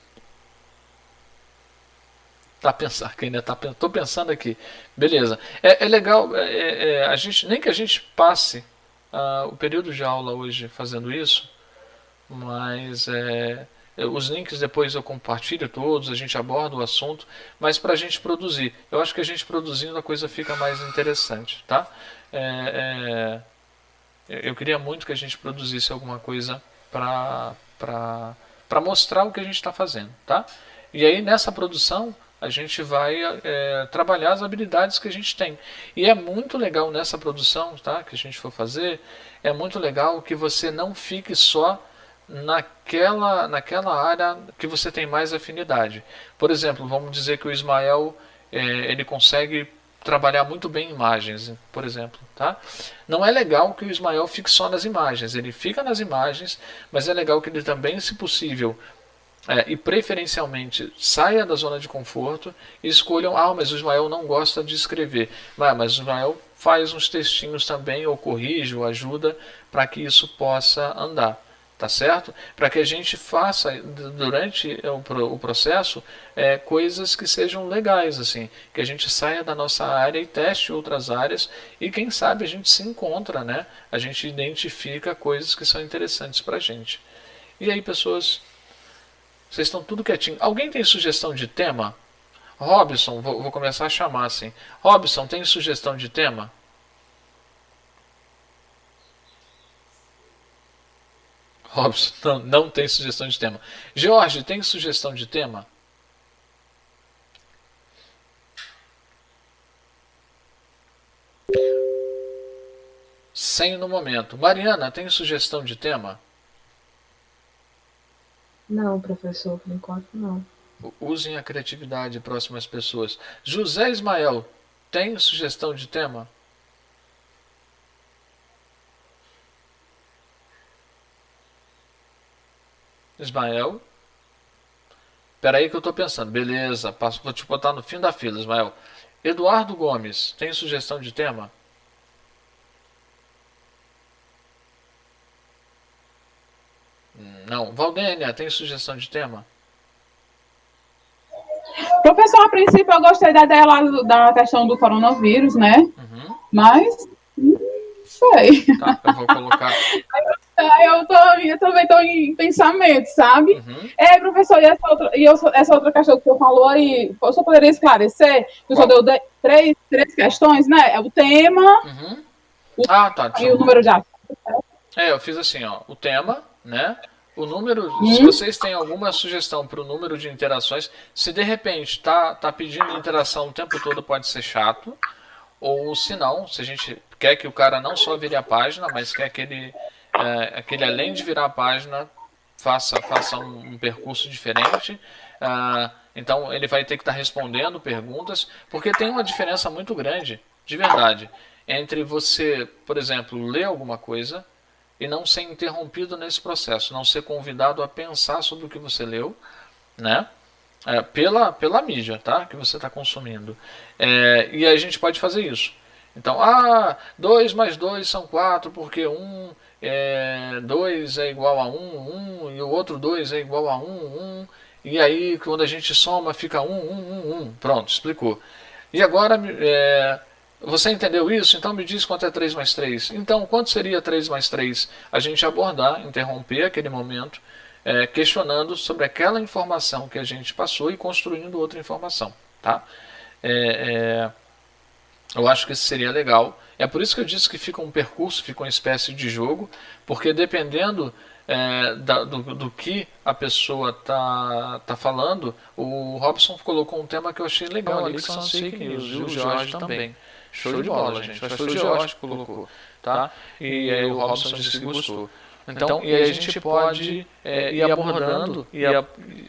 A: Tá pensando, que ainda tô pensando aqui. Beleza. É legal, nem que a gente passe o período de aula hoje fazendo isso, mas os links depois eu compartilho todos, a gente aborda o assunto, mas para a gente produzir. Eu acho que a gente produzindo a coisa fica mais interessante, tá? Eu queria muito que a gente produzisse alguma coisa para mostrar o que a gente está fazendo, tá? E aí nessa produção a gente vai trabalhar as habilidades que a gente tem. E é muito legal nessa produção, tá, que a gente for fazer, é muito legal que você não fique só naquela área que você tem mais afinidade. Por exemplo, vamos dizer que o Ismael ele consegue trabalhar muito bem imagens, por exemplo, tá? Não é legal que o Ismael fique só nas imagens, ele fica nas imagens, mas é legal que ele também, se possível, E preferencialmente saia da zona de conforto e escolham, mas o Ismael não gosta de escrever. Mas o Ismael faz uns textinhos também, ou corrige, ou ajuda, para que isso possa andar. Tá certo? Para que a gente faça durante o processo coisas que sejam legais, assim, que a gente saia da nossa área e teste outras áreas e quem sabe a gente se encontra, né? A gente identifica coisas que são interessantes para a gente. E aí, pessoas, vocês estão tudo quietinho. Alguém tem sugestão de tema? Robson, vou começar a chamar assim. Robson, tem sugestão de tema? Robson, não tem sugestão de tema. Jorge, tem sugestão de tema? Sem no momento. Mariana, tem sugestão de tema?
B: Não, professor, por enquanto não.
A: Usem a criatividade próximas pessoas. José Ismael, tem sugestão de tema? Ismael? Espera aí que eu estou pensando. Beleza, vou te botar no fim da fila, Ismael. Eduardo Gomes, tem sugestão de tema? Não. Valdênia, tem sugestão de tema?
C: Professor, a princípio eu gostei da ideia lá da questão do coronavírus, né?
A: Uhum.
C: Mas, não sei.
A: Tá, eu vou colocar...
C: Eu também estou em pensamento, sabe?
A: Uhum.
C: Professor, e essa outra questão que o senhor falou aí, o senhor poderia esclarecer? O senhor deu três questões, né? É o tema,
A: Uhum.
C: E o número de assuntos.
A: Eu fiz assim, ó, o tema, né? O número, se vocês têm alguma sugestão para o número de interações, se de repente tá pedindo interação o tempo todo, pode ser chato. Ou se não, se a gente quer que o cara não só vire a página, mas quer que ele além de virar a página, faça um percurso diferente. Então ele vai ter que estar respondendo perguntas, porque tem uma diferença muito grande, de verdade, entre você, por exemplo, ler alguma coisa e não ser interrompido nesse processo, não ser convidado a pensar sobre o que você leu, né? Pela mídia, tá? Que você está consumindo. E a gente pode fazer isso. Então, 2 mais 2 são 4, porque 2 é igual a 1, e o outro 2 é igual a 1, e aí quando a gente soma fica 1. Pronto, explicou. E agora, você entendeu isso? Então me diz quanto é 3 mais 3. Então, quanto seria 3 mais 3? A gente abordar, interromper aquele momento, questionando sobre aquela informação que a gente passou e construindo outra informação. Tá? Eu acho que isso seria legal. É por isso que eu disse que fica um percurso, fica uma espécie de jogo, porque dependendo do que a pessoa está falando, o Robson colocou um tema que eu achei legal ali, que são as fake news, e o Jorge também. Show de bola, gente. Foi o Jorge que colocou. Tá? E aí o Robson disse que gostou. Então, e aí a gente pode ir abordando, e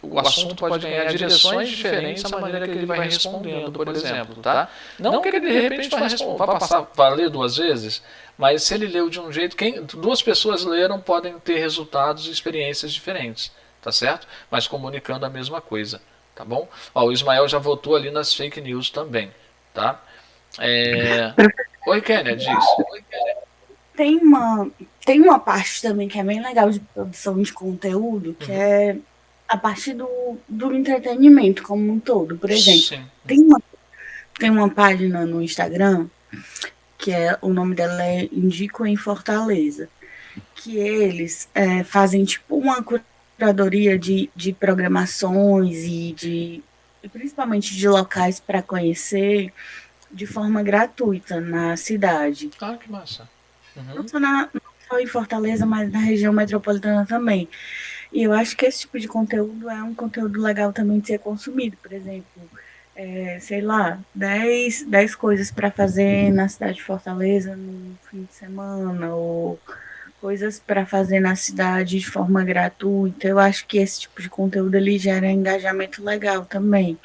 A: o assunto pode ganhar direções diferentes à maneira que ele vai respondendo, por exemplo, tá? Não que ele de repente vai ler 2 vezes, mas se ele leu de um jeito, 2 pessoas leram podem ter resultados e experiências diferentes, tá certo? Mas comunicando a mesma coisa, tá bom? O Ismael já votou ali nas fake news também, tá? Oi, Kênia, diz.
E: Tem uma parte também que é bem legal de produção de conteúdo, que é a parte do entretenimento como um todo. Por exemplo, tem uma página no Instagram, que o nome dela é Indico em Fortaleza, que eles fazem tipo uma curadoria de programações e principalmente de locais para conhecer de forma gratuita na cidade.
A: Que massa.
E: Não só em Fortaleza, mas na região metropolitana também. E eu acho que esse tipo de conteúdo é um conteúdo legal também de ser consumido. Por exemplo, sei lá, 10 coisas para fazer na cidade de Fortaleza no fim de semana, ou coisas para fazer na cidade de forma gratuita. Eu acho que esse tipo de conteúdo ele gera engajamento legal também.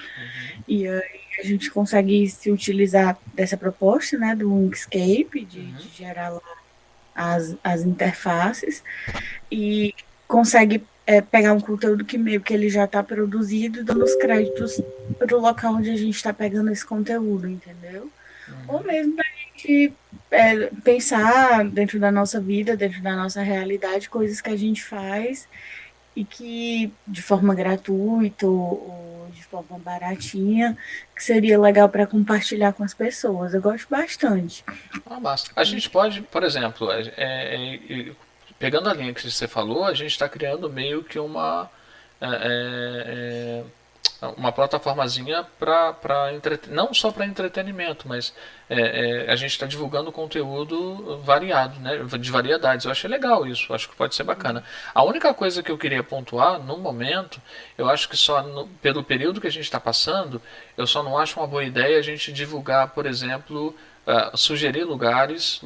E: E aí a gente consegue se utilizar dessa proposta, né, do Inkscape, de gerar lá as interfaces, e consegue pegar um conteúdo que meio que ele já está produzido, dando os créditos para o local onde a gente está pegando esse conteúdo, entendeu? Ou mesmo para a gente pensar dentro da nossa vida, dentro da nossa realidade, coisas que a gente faz e que de forma gratuita ou de forma baratinha, que seria legal para compartilhar com as pessoas. Eu gosto bastante.
A: Massa. A gente pode, por exemplo, pegando a linha que você falou, a gente está criando meio que uma plataformazinha para não só para entretenimento, mas a gente está divulgando conteúdo variado, né, de variedades. Eu achei legal isso, acho que pode ser bacana. A única coisa que eu queria pontuar no momento, eu acho que só pelo período que a gente está passando, eu só não acho uma boa ideia a gente divulgar, por exemplo, sugerir locais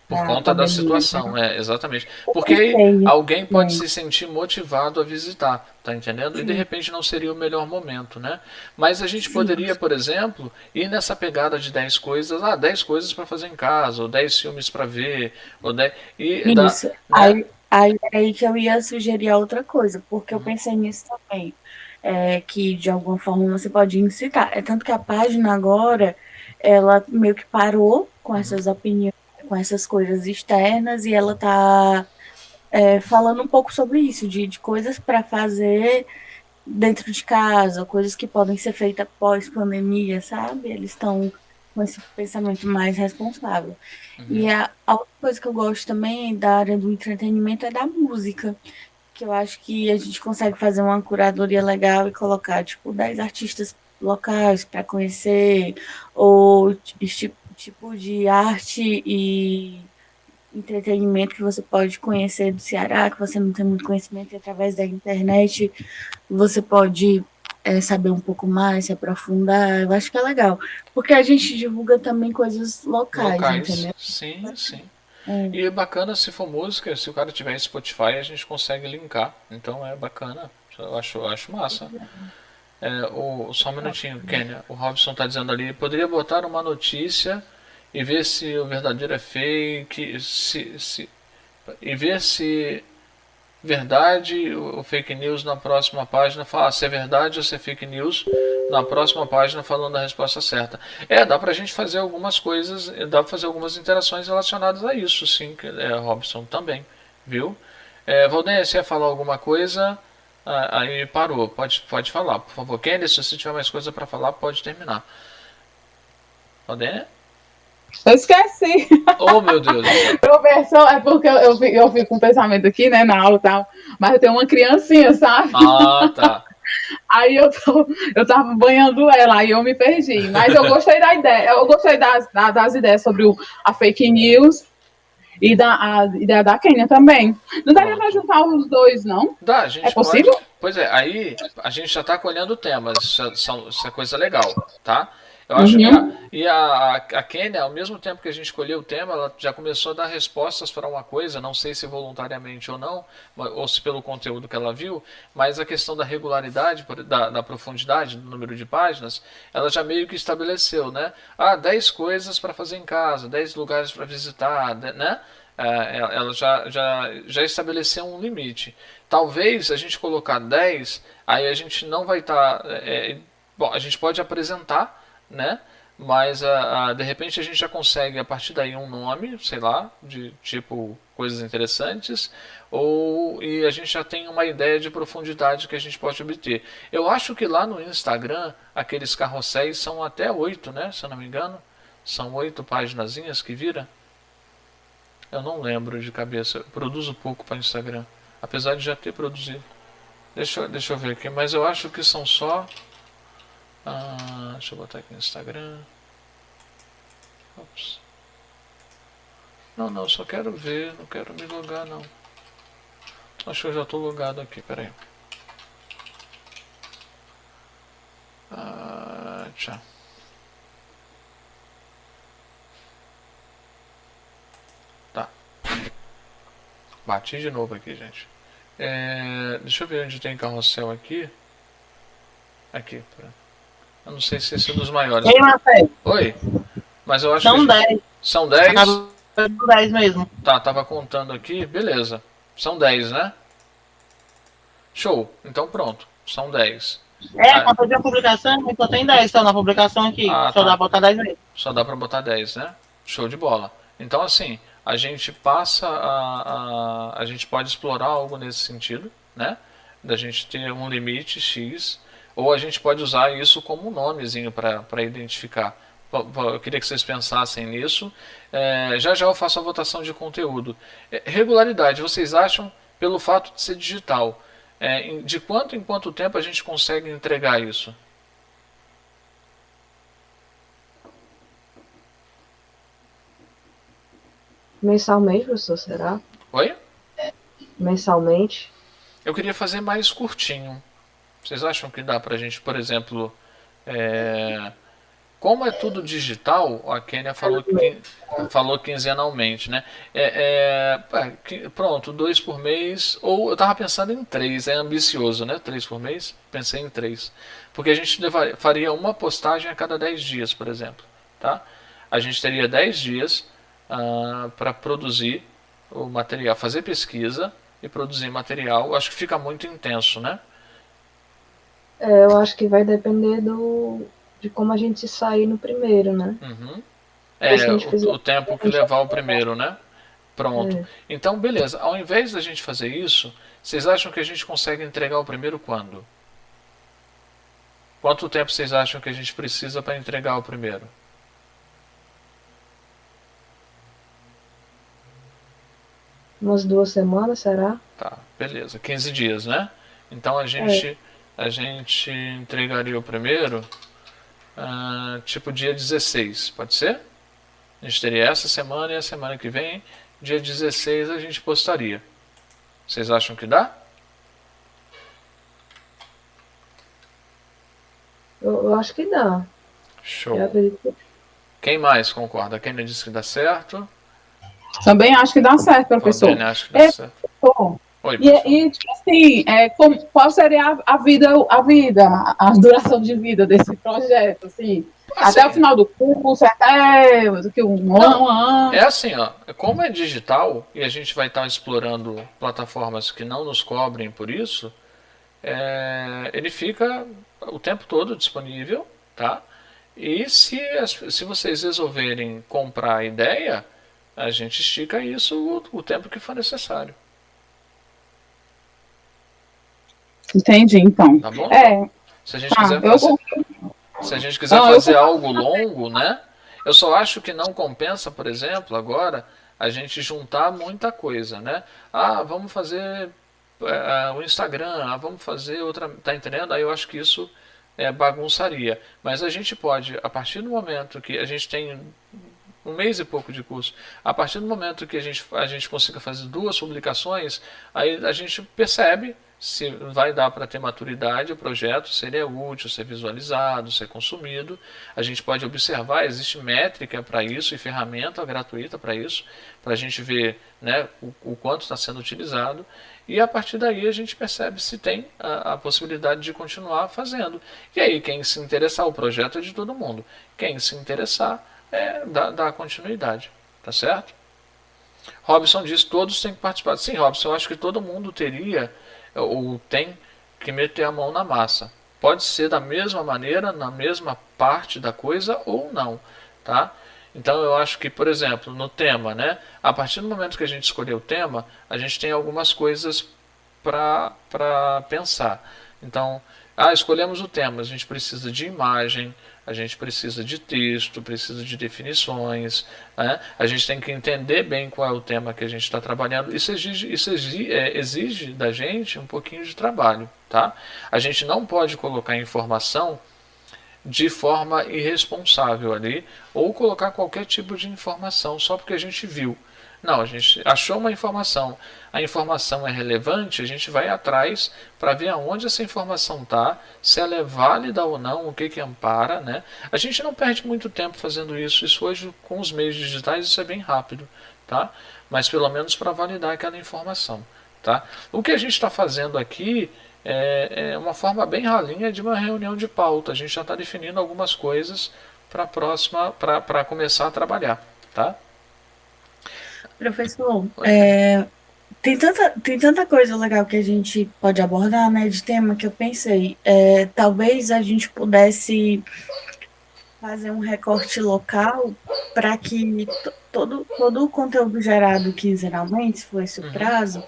A: por conta da situação, exatamente. Porque aí alguém pode se sentir motivado a visitar, tá entendendo? E de repente não seria o melhor momento, né? Mas a gente poderia, por exemplo, ir nessa pegada de 10 coisas, 10 coisas para fazer em casa, ou 10 filmes para ver, ou 10,
E: isso. Né? Aí que eu ia sugerir outra coisa, porque eu pensei nisso também. Que de alguma forma você pode incitar. É tanto que a página agora, ela meio que parou com essas opiniões, com essas coisas externas, e ela tá falando um pouco sobre isso, de coisas para fazer dentro de casa, coisas que podem ser feitas pós-pandemia, sabe? Eles estão com esse pensamento mais responsável. E a outra coisa que eu gosto também da área do entretenimento é da música, que eu acho que a gente consegue fazer uma curadoria legal e colocar, tipo, 10 artistas locais para conhecer, ou tipo de arte e entretenimento que você pode conhecer do Ceará, que você não tem muito conhecimento, e através da internet você pode saber um pouco mais, se aprofundar. Eu acho que é legal, porque a gente divulga também coisas locais. Entendeu?
A: Sim, sim. E é bacana se for música, se o cara tiver em Spotify, a gente consegue linkar. Então é bacana. Eu acho massa. Só um minutinho, Kênia. O Robson está dizendo ali, poderia botar uma notícia e ver se o verdadeiro é fake, e ver se verdade ou fake news na próxima página, falar se é verdade ou se é fake news na próxima página falando a resposta certa. Dá pra gente fazer algumas coisas, dá pra fazer algumas interações relacionadas a isso, sim, Robson, também, viu? Valdeir, você ia falar alguma coisa? Aí parou, pode falar, por favor. Kenny, se você tiver mais coisa pra falar, pode terminar. Valdeir?
C: Eu esqueci.
A: Oh, meu Deus.
C: Professor, é porque eu fico com um pensamento aqui, né, na aula e tal, mas eu tenho uma criancinha, sabe?
A: Tá.
C: Aí eu tava banhando ela, aí eu me perdi. Mas eu gostei da ideia, eu gostei das ideias sobre a fake news e a ideia da Kênia também. Não daria pra juntar os dois, não?
A: Dá, a gente
C: é possível?
A: Pois aí a gente já tá colhendo temas, isso é coisa legal, tá? Eu acho que a Kênia, ao mesmo tempo que a gente escolheu o tema, ela já começou a dar respostas para uma coisa, não sei se voluntariamente ou não, ou se pelo conteúdo que ela viu, mas a questão da regularidade, da profundidade, do número de páginas, ela já meio que estabeleceu, né? 10 coisas para fazer em casa, 10 lugares para visitar, né? Ela já estabeleceu um limite. Talvez a gente colocar 10, aí a gente não vai estar... bom, a gente pode apresentar, né? Mas de repente a gente já consegue a partir daí um nome, sei lá, de tipo coisas interessantes, e a gente já tem uma ideia de profundidade que a gente pode obter. Eu acho que lá no Instagram aqueles carrosséis são até 8, né? Se eu não me engano, são 8 paginazinhas que vira. Eu não lembro de cabeça. Eu produzo pouco para Instagram, apesar de já ter produzido. Deixa eu ver aqui, mas eu acho que são só... deixa eu botar aqui no Instagram. Ops. Não, só quero ver, não quero me logar não. Acho que eu já estou logado aqui, peraí. Tchau. Tá. Bati de novo aqui, gente. Deixa eu ver onde tem carrossel aqui. Aqui, eu não sei se esse é dos maiores.
F: Ei, Marcelo.
A: Oi? Mas eu acho
F: São
A: que
F: 10.
A: São 10?
F: São 10 mesmo.
A: Tá, tava contando aqui, beleza. São 10, né? Show. Então pronto. São 10.
F: Quando eu vi a publicação, só tem 10 só na publicação aqui. Só
A: tá.
F: dá pra botar 10 mesmo.
A: Só dá pra botar 10, né? Show de bola. Então assim, a gente passa a gente pode explorar algo nesse sentido, né? Da gente ter um limite X, ou a gente pode usar isso como um nomezinho para identificar. Eu queria que vocês pensassem nisso. Já já eu faço a votação de conteúdo. Regularidade, vocês acham, pelo fato de ser digital, de quanto em quanto tempo a gente consegue entregar isso?
B: Mensalmente, professor, será?
A: Oi?
B: Mensalmente?
A: Eu queria fazer mais curtinho. Vocês acham que dá pra gente, por exemplo, como é tudo digital, a Kênia falou quinzenalmente, né? Pronto, 2 por mês, ou eu tava pensando em 3, é ambicioso, né? 3 por mês, pensei em 3. Porque a gente faria uma postagem a cada 10 dias, por exemplo, tá? A gente teria 10 dias para produzir o material, fazer pesquisa e produzir material. Acho que fica muito intenso, né?
B: Eu acho que vai depender de como a gente sair no primeiro, né?
A: Uhum. O tempo que levar o primeiro, né? Pronto. Então, beleza. Ao invés da gente fazer isso, vocês acham que a gente consegue entregar o primeiro quando? Quanto tempo vocês acham que a gente precisa para entregar o primeiro?
B: Umas 2 semanas, será?
A: Tá, beleza. 15 dias, né? Então a gente entregaria o primeiro tipo dia 16, pode ser? A gente teria essa semana e a semana que vem, dia 16 a gente postaria. Vocês acham que dá?
B: Eu acho que dá.
A: Show. Quem mais concorda? Quem disse que dá certo?
C: Também acho que dá certo, professor.
A: Também acho que dá certo. Oi,
C: tipo assim, qual seria a duração de vida desse projeto, assim? Até o final do curso, até um ano.
A: É assim, ó, como é digital e a gente vai estar explorando plataformas que não nos cobrem por isso, ele fica o tempo todo disponível, tá? E se vocês resolverem comprar a ideia, a gente estica isso o tempo que for necessário.
C: Entendi, então.
A: Tá bom? Se a gente quiser fazer algo longo, né? Eu só acho que não compensa, por exemplo, agora, a gente juntar muita coisa, né? Vamos fazer o Instagram, vamos fazer outra... Tá entendendo? Aí eu acho que isso bagunçaria. Mas a gente pode, a partir do momento que a gente tem 1 mês e pouco de curso, a partir do momento que a gente consiga fazer 2 publicações, aí a gente percebe se vai dar para ter maturidade o projeto, se ele é útil, se é visualizado, se é consumido. A gente pode observar, existe métrica para isso e ferramenta gratuita para isso, para a gente ver, né, o quanto está sendo utilizado. E a partir daí a gente percebe se tem a possibilidade de continuar fazendo. E aí quem se interessar, o projeto é de todo mundo. Quem se interessar, dá continuidade. Tá certo? Robson diz que todos têm que participar. Sim, Robson, eu acho que todo mundo teria ou tem que meter a mão na massa. Pode ser da mesma maneira, na mesma parte da coisa ou não, tá? Então eu acho que, por exemplo, no tema, né? A partir do momento que a gente escolher o tema, a gente tem algumas coisas para pensar. Então, escolhemos o tema, a gente precisa de imagem, a gente precisa de texto, precisa de definições, né? A gente tem que entender bem qual é o tema que a gente está trabalhando. Isso exige da gente um pouquinho de trabalho, tá? A gente não pode colocar informação de forma irresponsável ali, ou colocar qualquer tipo de informação só porque a gente viu. Não, a gente achou uma informação, a informação é relevante, a gente vai atrás para ver aonde essa informação está, se ela é válida ou não, o que ampara, né? A gente não perde muito tempo fazendo isso hoje com os meios digitais isso é bem rápido, tá? Mas pelo menos para validar aquela informação, tá? O que a gente está fazendo aqui é uma forma bem ralinha de uma reunião de pauta, a gente já está definindo algumas coisas para a próxima, para começar a trabalhar, tá?
E: Professor, Tem tanta coisa legal que a gente pode abordar, né, de tema que eu pensei. Talvez a gente pudesse fazer um recorte local para que todo o conteúdo gerado quinzenalmente, se for esse o prazo,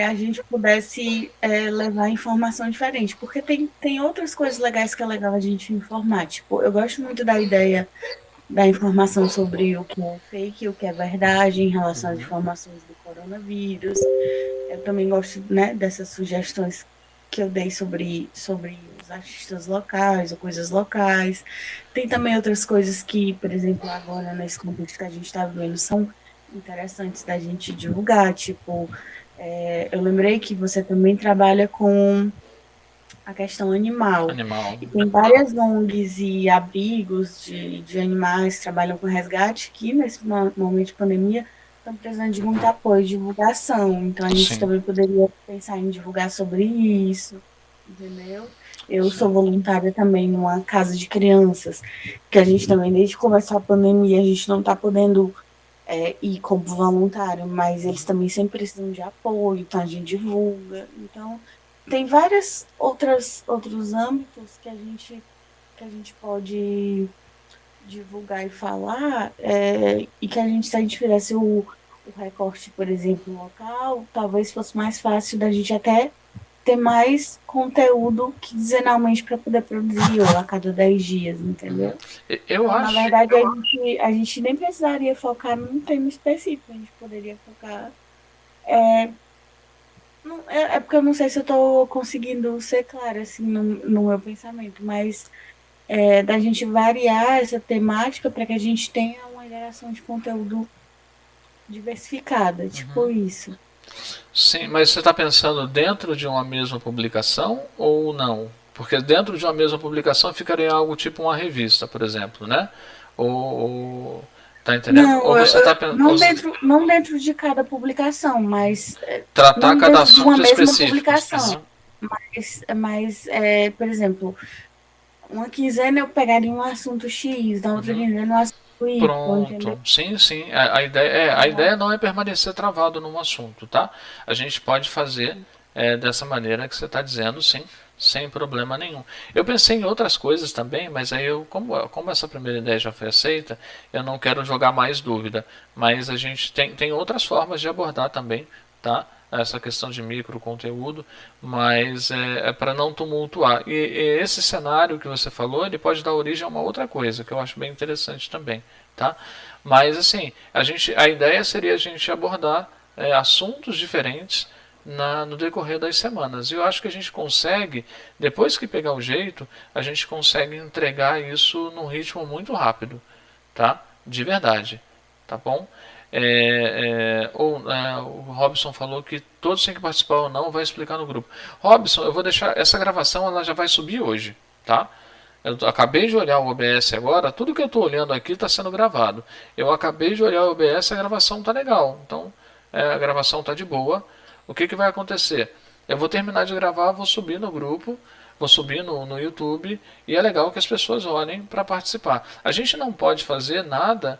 E: a gente pudesse levar informação diferente. Porque tem outras coisas legais que é legal a gente informar. Tipo, eu gosto muito da ideia da informação sobre o que é fake e o que é verdade em relação às informações do coronavírus. Eu também gosto, né, dessas sugestões que eu dei sobre os artistas locais ou coisas locais. Tem também outras coisas que, por exemplo, agora nesse contexto que a gente está vivendo, são interessantes da gente divulgar. Tipo, eu lembrei que você também trabalha com a questão animal. E tem várias ONGs e abrigos de animais que trabalham com resgate que, nesse momento de pandemia, estão precisando de muito apoio e divulgação. Então, a gente também poderia pensar em divulgar sobre isso, entendeu? Eu sou voluntária também numa casa de crianças, que a gente também, desde que começou a pandemia, a gente não está podendo ir como voluntário, mas eles também sempre precisam de apoio, então a gente divulga. Então, tem vários outros âmbitos que a gente pode divulgar e falar, e que se a gente fizesse o recorte, por exemplo, local, talvez fosse mais fácil da gente até ter mais conteúdo quinzenalmente para poder produzir, ou a cada 10 dias, entendeu?
A: Eu acho.
E: Na verdade, a gente nem precisaria focar num tema específico, a gente poderia focar. Porque eu não sei se eu estou conseguindo ser clara assim, no meu pensamento, mas da gente variar essa temática para que a gente tenha uma geração de conteúdo diversificada, tipo isso.
A: Sim, mas você está pensando dentro de uma mesma publicação ou não? Porque dentro de uma mesma publicação ficaria algo tipo uma revista, por exemplo, né? Tá entendendo?
E: Não,
A: ou você tá
E: não dentro de cada publicação, mas
A: tratar
E: não
A: cada
E: dentro de uma
A: assunto
E: mesma
A: específico.
E: publicação. Mas por exemplo, uma quinzena eu pegaria um assunto X, na outra quinzena um assunto Y.
A: Pronto, sim. A ideia não é permanecer travado num assunto, tá? A gente pode fazer dessa maneira que você está dizendo, sim, sem problema nenhum. Eu pensei em outras coisas também, mas aí como essa primeira ideia já foi aceita, eu não quero jogar mais dúvida. Mas a gente tem outras formas de abordar também, tá? Essa questão de micro conteúdo, mas é para não tumultuar. E esse cenário que você falou, ele pode dar origem a uma outra coisa que eu acho bem interessante também, tá? Mas assim, a ideia seria a gente abordar assuntos diferentes no decorrer das semanas. E eu acho que a gente consegue, depois que pegar o jeito, a gente consegue entregar isso num ritmo muito rápido, tá? De verdade, tá bom? O Robson falou que todos têm que participar ou não, vai explicar no grupo. Robson, eu vou deixar essa gravação, ela já vai subir hoje, tá? Eu acabei de olhar o OBS agora, tudo que eu estou olhando aqui está sendo gravado. Eu acabei de olhar o OBS, a gravação está legal, então a gravação está de boa. O que vai acontecer? Eu vou terminar de gravar, vou subir no grupo, vou subir no YouTube, e é legal que as pessoas olhem para participar. A gente não pode fazer nada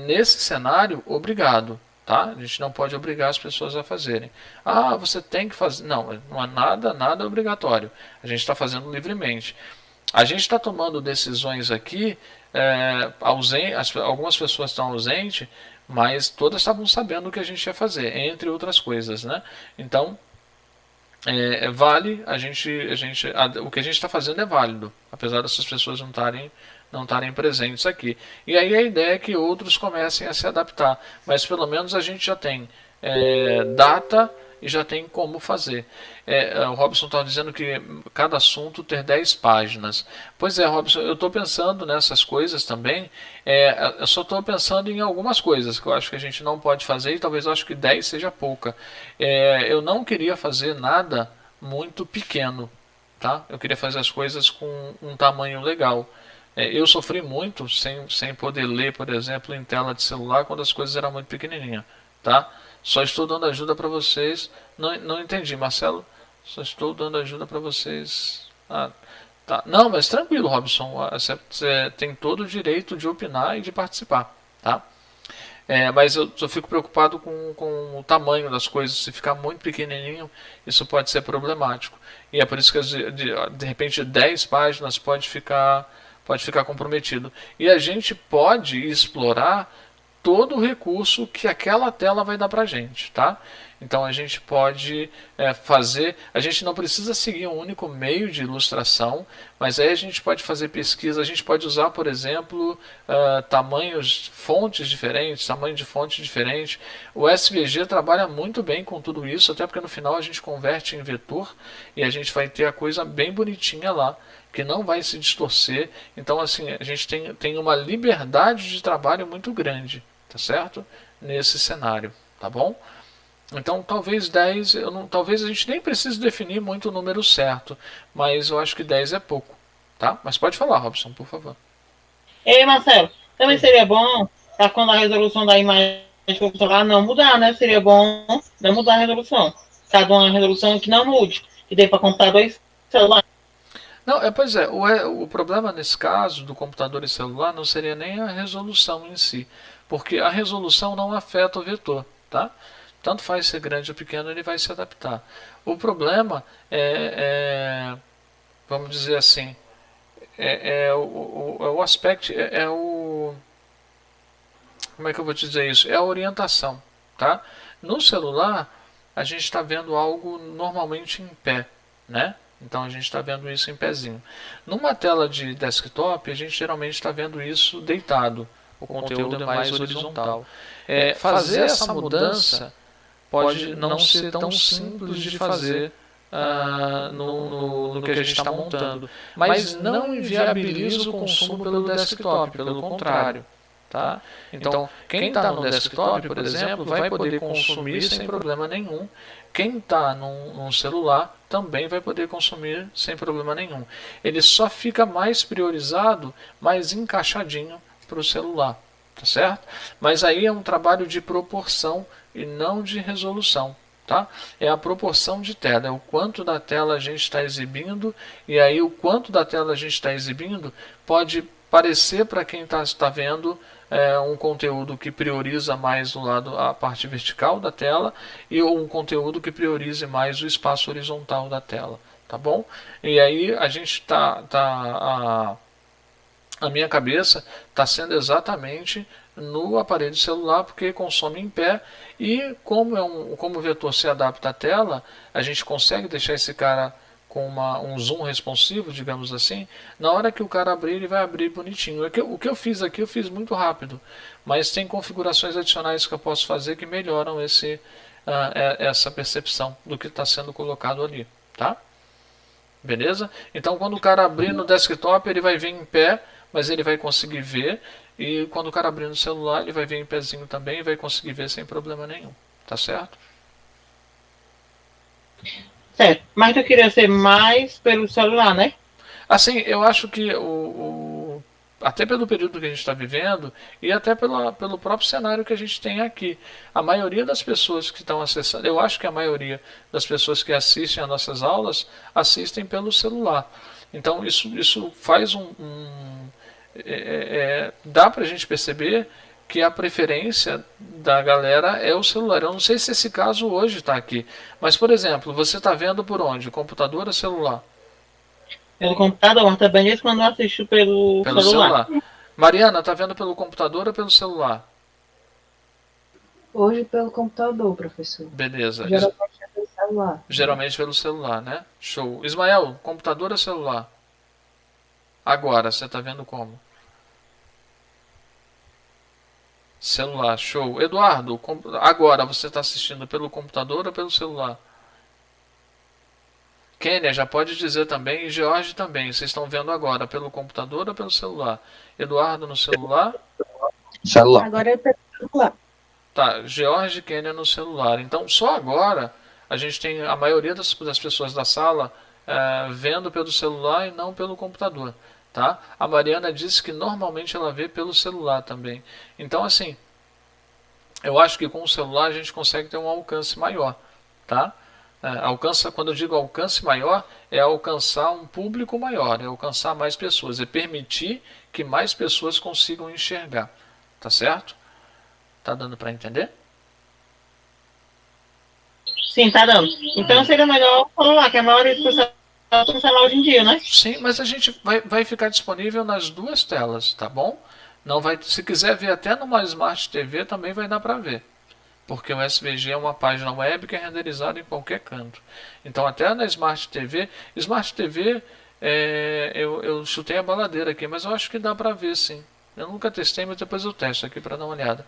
A: nesse cenário obrigado, tá? A gente não pode obrigar as pessoas a fazerem. Ah, você tem que fazer. Não é nada obrigatório. A gente está fazendo livremente. A gente está tomando decisões aqui, algumas pessoas estão ausentes, mas todas estavam sabendo o que a gente ia fazer, entre outras coisas, né? Então, vale, o que a gente está fazendo é válido, apesar dessas pessoas não estarem presentes aqui. E aí a ideia é que outros comecem a se adaptar, mas pelo menos a gente já tem data e já tem como fazer. O Robson está dizendo que cada assunto ter 10 páginas. Pois é, Robson, eu estou pensando nessas coisas também. Eu só estou pensando em algumas coisas que eu acho que a gente não pode fazer, e talvez eu acho que 10 seja pouca. Eu não queria fazer nada muito pequeno, tá? Eu queria fazer as coisas com um tamanho legal. Eu sofri muito sem poder ler, por exemplo, em tela de celular quando as coisas eram muito pequenininhas, tá? Só estou dando ajuda para vocês. Não entendi, Marcelo. Só estou dando ajuda para vocês. Tá. Não, mas tranquilo, Robson. Você tem todo o direito de opinar e de participar, tá? Mas eu fico preocupado com o tamanho das coisas. Se ficar muito pequenininho, isso pode ser problemático. E é por isso que de repente 10 páginas pode ficar comprometido. E a gente pode explorar todo o recurso que aquela tela vai dar para a gente, tá? Então a gente pode fazer, a gente não precisa seguir um único meio de ilustração, mas aí a gente pode fazer pesquisa, a gente pode usar, por exemplo, tamanhos, fontes diferentes, tamanho de fonte diferente. O SVG trabalha muito bem com tudo isso, até porque no final a gente converte em vetor e a gente vai ter a coisa bem bonitinha lá, que não vai se distorcer. Então assim, a gente tem uma liberdade de trabalho muito grande, tá certo? Nesse cenário, tá bom? Então talvez 10, talvez a gente nem precise definir muito o número certo, mas eu acho que 10 é pouco, tá? Mas pode falar, Robson, por favor.
F: Ei, Marcelo, também seria bom, quando a resolução da imagem for lá, não mudar, né? Seria bom não mudar a resolução. Cada uma resolução que não mude, que dê para comprar 2 celulares.
A: Não, pois é, o problema nesse caso do computador e celular não seria nem a resolução em si, porque a resolução não afeta o vetor, tá? Tanto faz ser grande ou pequeno, ele vai se adaptar. O problema vamos dizer assim, o aspecto, como é que eu vou te dizer isso? É a orientação, tá? No celular, a gente está vendo algo normalmente em pé, né? Então a gente está vendo isso em pezinho. Numa tela de desktop, a gente geralmente está vendo isso deitado. O conteúdo é mais horizontal. Fazer essa mudança pode não ser tão simples de fazer no que a gente está montando, mas não inviabiliza o consumo pelo desktop, pelo contrário. Tá? Então, quem está no desktop, por exemplo, vai poder consumir sem problema nenhum. Quem está num celular também vai poder consumir sem problema nenhum. Ele só fica mais priorizado, mais encaixadinho para o celular. Tá certo? Mas aí é um trabalho de proporção e não de resolução, tá? É a proporção de tela, é o quanto da tela a gente está exibindo, e aí o quanto da tela a gente está exibindo pode parecer para quem está vendo um conteúdo que prioriza mais do lado a parte vertical da tela e um conteúdo que priorize mais o espaço horizontal da tela, tá bom? E aí a gente a minha cabeça está sendo exatamente no aparelho celular, porque consome em pé, e como o vetor se adapta à tela, a gente consegue deixar esse cara com um zoom responsivo, digamos assim. Na hora que o cara abrir, ele vai abrir bonitinho. O que eu fiz aqui, eu fiz muito rápido, mas tem configurações adicionais que eu posso fazer que melhoram essa percepção do que está sendo colocado ali, tá? Beleza? Então quando o cara abrir no desktop, ele vai ver em pé, mas ele vai conseguir ver, e quando o cara abrir no celular, ele vai ver em pezinho também e vai conseguir ver sem problema nenhum, tá certo?
F: Certo, mas eu queria ser mais pelo celular, né?
A: Assim, eu acho que até pelo período que a gente está vivendo e até pelo próprio cenário que a gente tem aqui, a maioria das pessoas que estão acessando, eu acho que a maioria das pessoas que assistem às nossas aulas assistem pelo celular. Então isso faz dá pra gente perceber que a preferência da galera é o celular. Eu não sei se esse caso hoje está aqui, mas por exemplo, você está vendo por onde? Computador ou celular?
F: Pelo computador, mas também isso quando eu assisto pelo celular.
A: Mariana, está vendo pelo computador ou pelo celular?
B: Hoje pelo computador, professor.
A: Beleza.
B: Geralmente é pelo celular.
A: Geralmente pelo celular, né? Show. Ismael, computador ou celular? Agora, você está vendo como? Celular, show. Eduardo, agora você está assistindo pelo computador ou pelo celular? Kênia já pode dizer também, e George também. Vocês estão vendo agora pelo computador ou pelo celular? Eduardo no celular?
G: Celular.
E: Agora é pelo celular.
A: Tá, George e Kênia no celular. Então, só agora a gente tem a maioria das pessoas da sala vendo pelo celular e não pelo computador. Tá? A Mariana disse que normalmente ela vê pelo celular também. Então, assim, eu acho que com o celular a gente consegue ter um alcance maior. Tá? Quando eu digo alcance maior, é alcançar um público maior, é alcançar mais pessoas, é permitir que mais pessoas consigam enxergar. Tá certo? Tá dando para entender?
F: Sim, tá dando. Então seria melhor o celular, que a maioria das pessoas tem celular hoje em dia, né?
A: Sim, mas a gente vai ficar disponível nas duas telas, tá bom? Não vai, se quiser ver até numa Smart TV também vai dar para ver. Porque o SVG é uma página web que é renderizada em qualquer canto. Então até na Smart TV, eu chutei a baladeira aqui, mas eu acho que dá para ver sim. Eu nunca testei, mas depois eu testo aqui para dar uma olhada.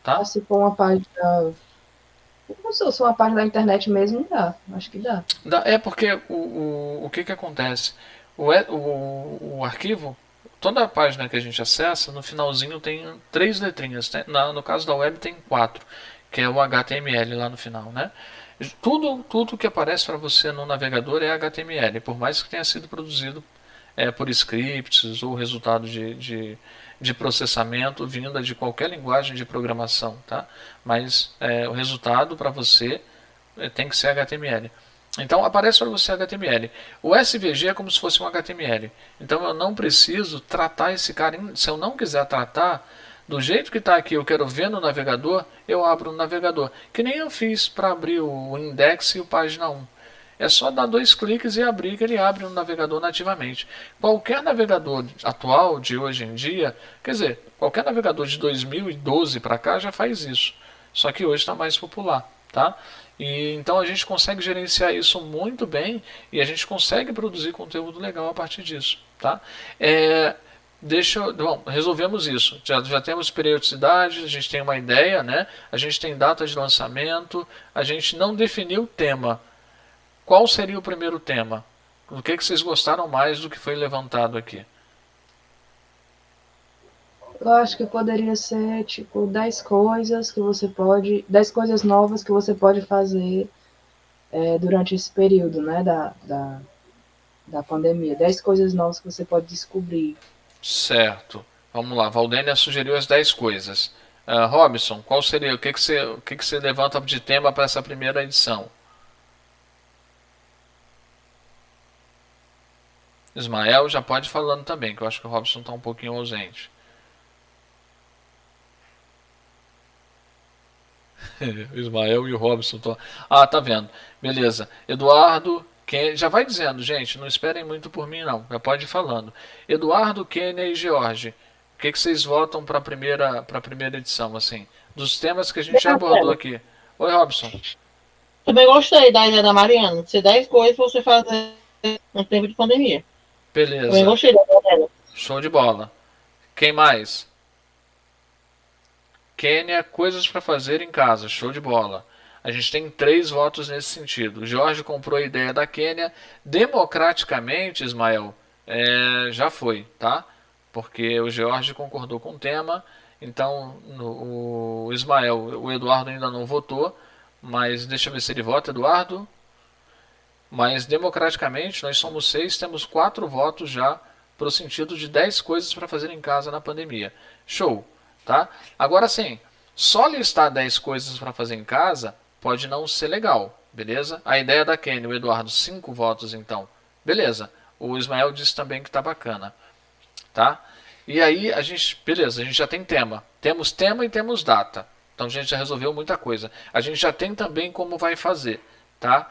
A: Tá?
B: Se for uma página. Como se fosse uma página da internet mesmo, dá. Acho que dá.
A: É porque o que acontece? O arquivo, toda a página que a gente acessa, no finalzinho tem 3 letrinhas. No caso da web tem 4, que é o HTML lá no final, né? Tudo que aparece para você no navegador é HTML, por mais que tenha sido produzido por scripts ou resultado de processamento vinda de qualquer linguagem de programação, tá? Mas o resultado para você tem que ser HTML. Então aparece para você HTML. O SVG é como se fosse um HTML. Então eu não preciso tratar esse cara. Se eu não quiser tratar do jeito que está aqui, eu quero ver no navegador, eu abro no navegador. Que nem eu fiz para abrir o index e o página 1. É só dar 2 cliques e abrir, que ele abre no navegador nativamente. Qualquer navegador atual de hoje em dia, quer dizer, qualquer navegador de 2012 para cá já faz isso. Só que hoje está mais popular, tá? E então a gente consegue gerenciar isso muito bem e a gente consegue produzir conteúdo legal a partir disso, tá? Bom, resolvemos isso. Já temos periodicidade, a gente tem uma ideia, né? A gente tem data de lançamento, a gente não definiu o tema. Qual seria o primeiro tema? O que vocês gostaram mais do que foi levantado aqui?
B: Eu acho que poderia ser, tipo, 10 coisas que você pode... 10 coisas novas que você pode fazer durante esse período, né, da pandemia. 10 coisas novas que você pode descobrir.
A: Certo. Vamos lá. Valdênia sugeriu as 10 coisas. Robson, qual seria? O que você levanta de tema para essa primeira edição? Ismael já pode ir falando também, que eu acho que o Robson está um pouquinho ausente. O Ismael e o Robson estão... tá vendo. Beleza. Eduardo, já vai dizendo, gente, não esperem muito por mim não, já pode ir falando. Eduardo, Kênia e George, o que vocês votam para a primeira edição, assim? Dos temas que a gente já abordou aqui. Oi, Robson.
F: Também gostei da ideia da Mariana, de ser 10 coisas para você fazer no tempo de pandemia.
A: Beleza.
F: Também gostei da ideia dela.
A: Show de bola. Quem mais? Kênia, coisas para fazer em casa. Show de bola. A gente tem 3 votos nesse sentido. O Jorge comprou a ideia da Kênia. Democraticamente, Ismael, já foi, tá? Porque o Jorge concordou com o tema. Então, o Ismael, o Eduardo ainda não votou. Mas deixa eu ver se ele vota, Eduardo. Mas democraticamente, nós somos 6, temos 4 votos já para o sentido de 10 coisas para fazer em casa na pandemia. Show, tá? Agora sim, só listar 10 coisas para fazer em casa pode não ser legal, beleza? A ideia da Kenny, o Eduardo, 5 votos então. Beleza, o Ismael disse também que tá bacana, tá? E aí a gente, beleza, a gente já tem tema. Temos tema e temos data. Então a gente já resolveu muita coisa. A gente já tem também como vai fazer, tá?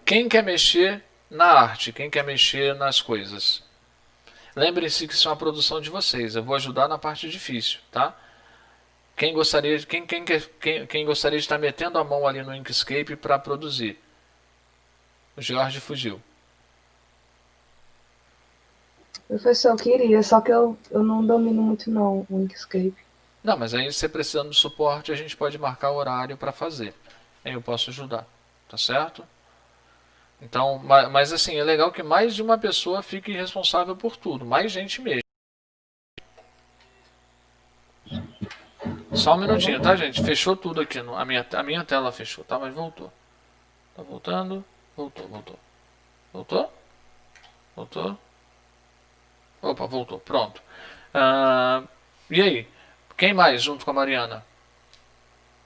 A: Quem quer mexer na arte? Quem quer mexer nas coisas? Lembrem-se que isso é uma produção de vocês. Eu vou ajudar na parte difícil, tá? Quem gostaria de estar metendo a mão ali no Inkscape para produzir? O Jorge fugiu.
B: Professor, eu queria, só que eu não domino muito não o Inkscape.
A: Não, mas aí você precisando de suporte, a gente pode marcar o horário para fazer. Aí eu posso ajudar, tá certo? Então, mas assim, é legal que mais de uma pessoa fique responsável por tudo, mais gente mesmo. Só um minutinho, tá, gente? Fechou tudo aqui, a minha tela fechou, tá? Mas voltou. Tá voltando, voltou. Opa, voltou, pronto. E aí? Quem mais junto com a Mariana?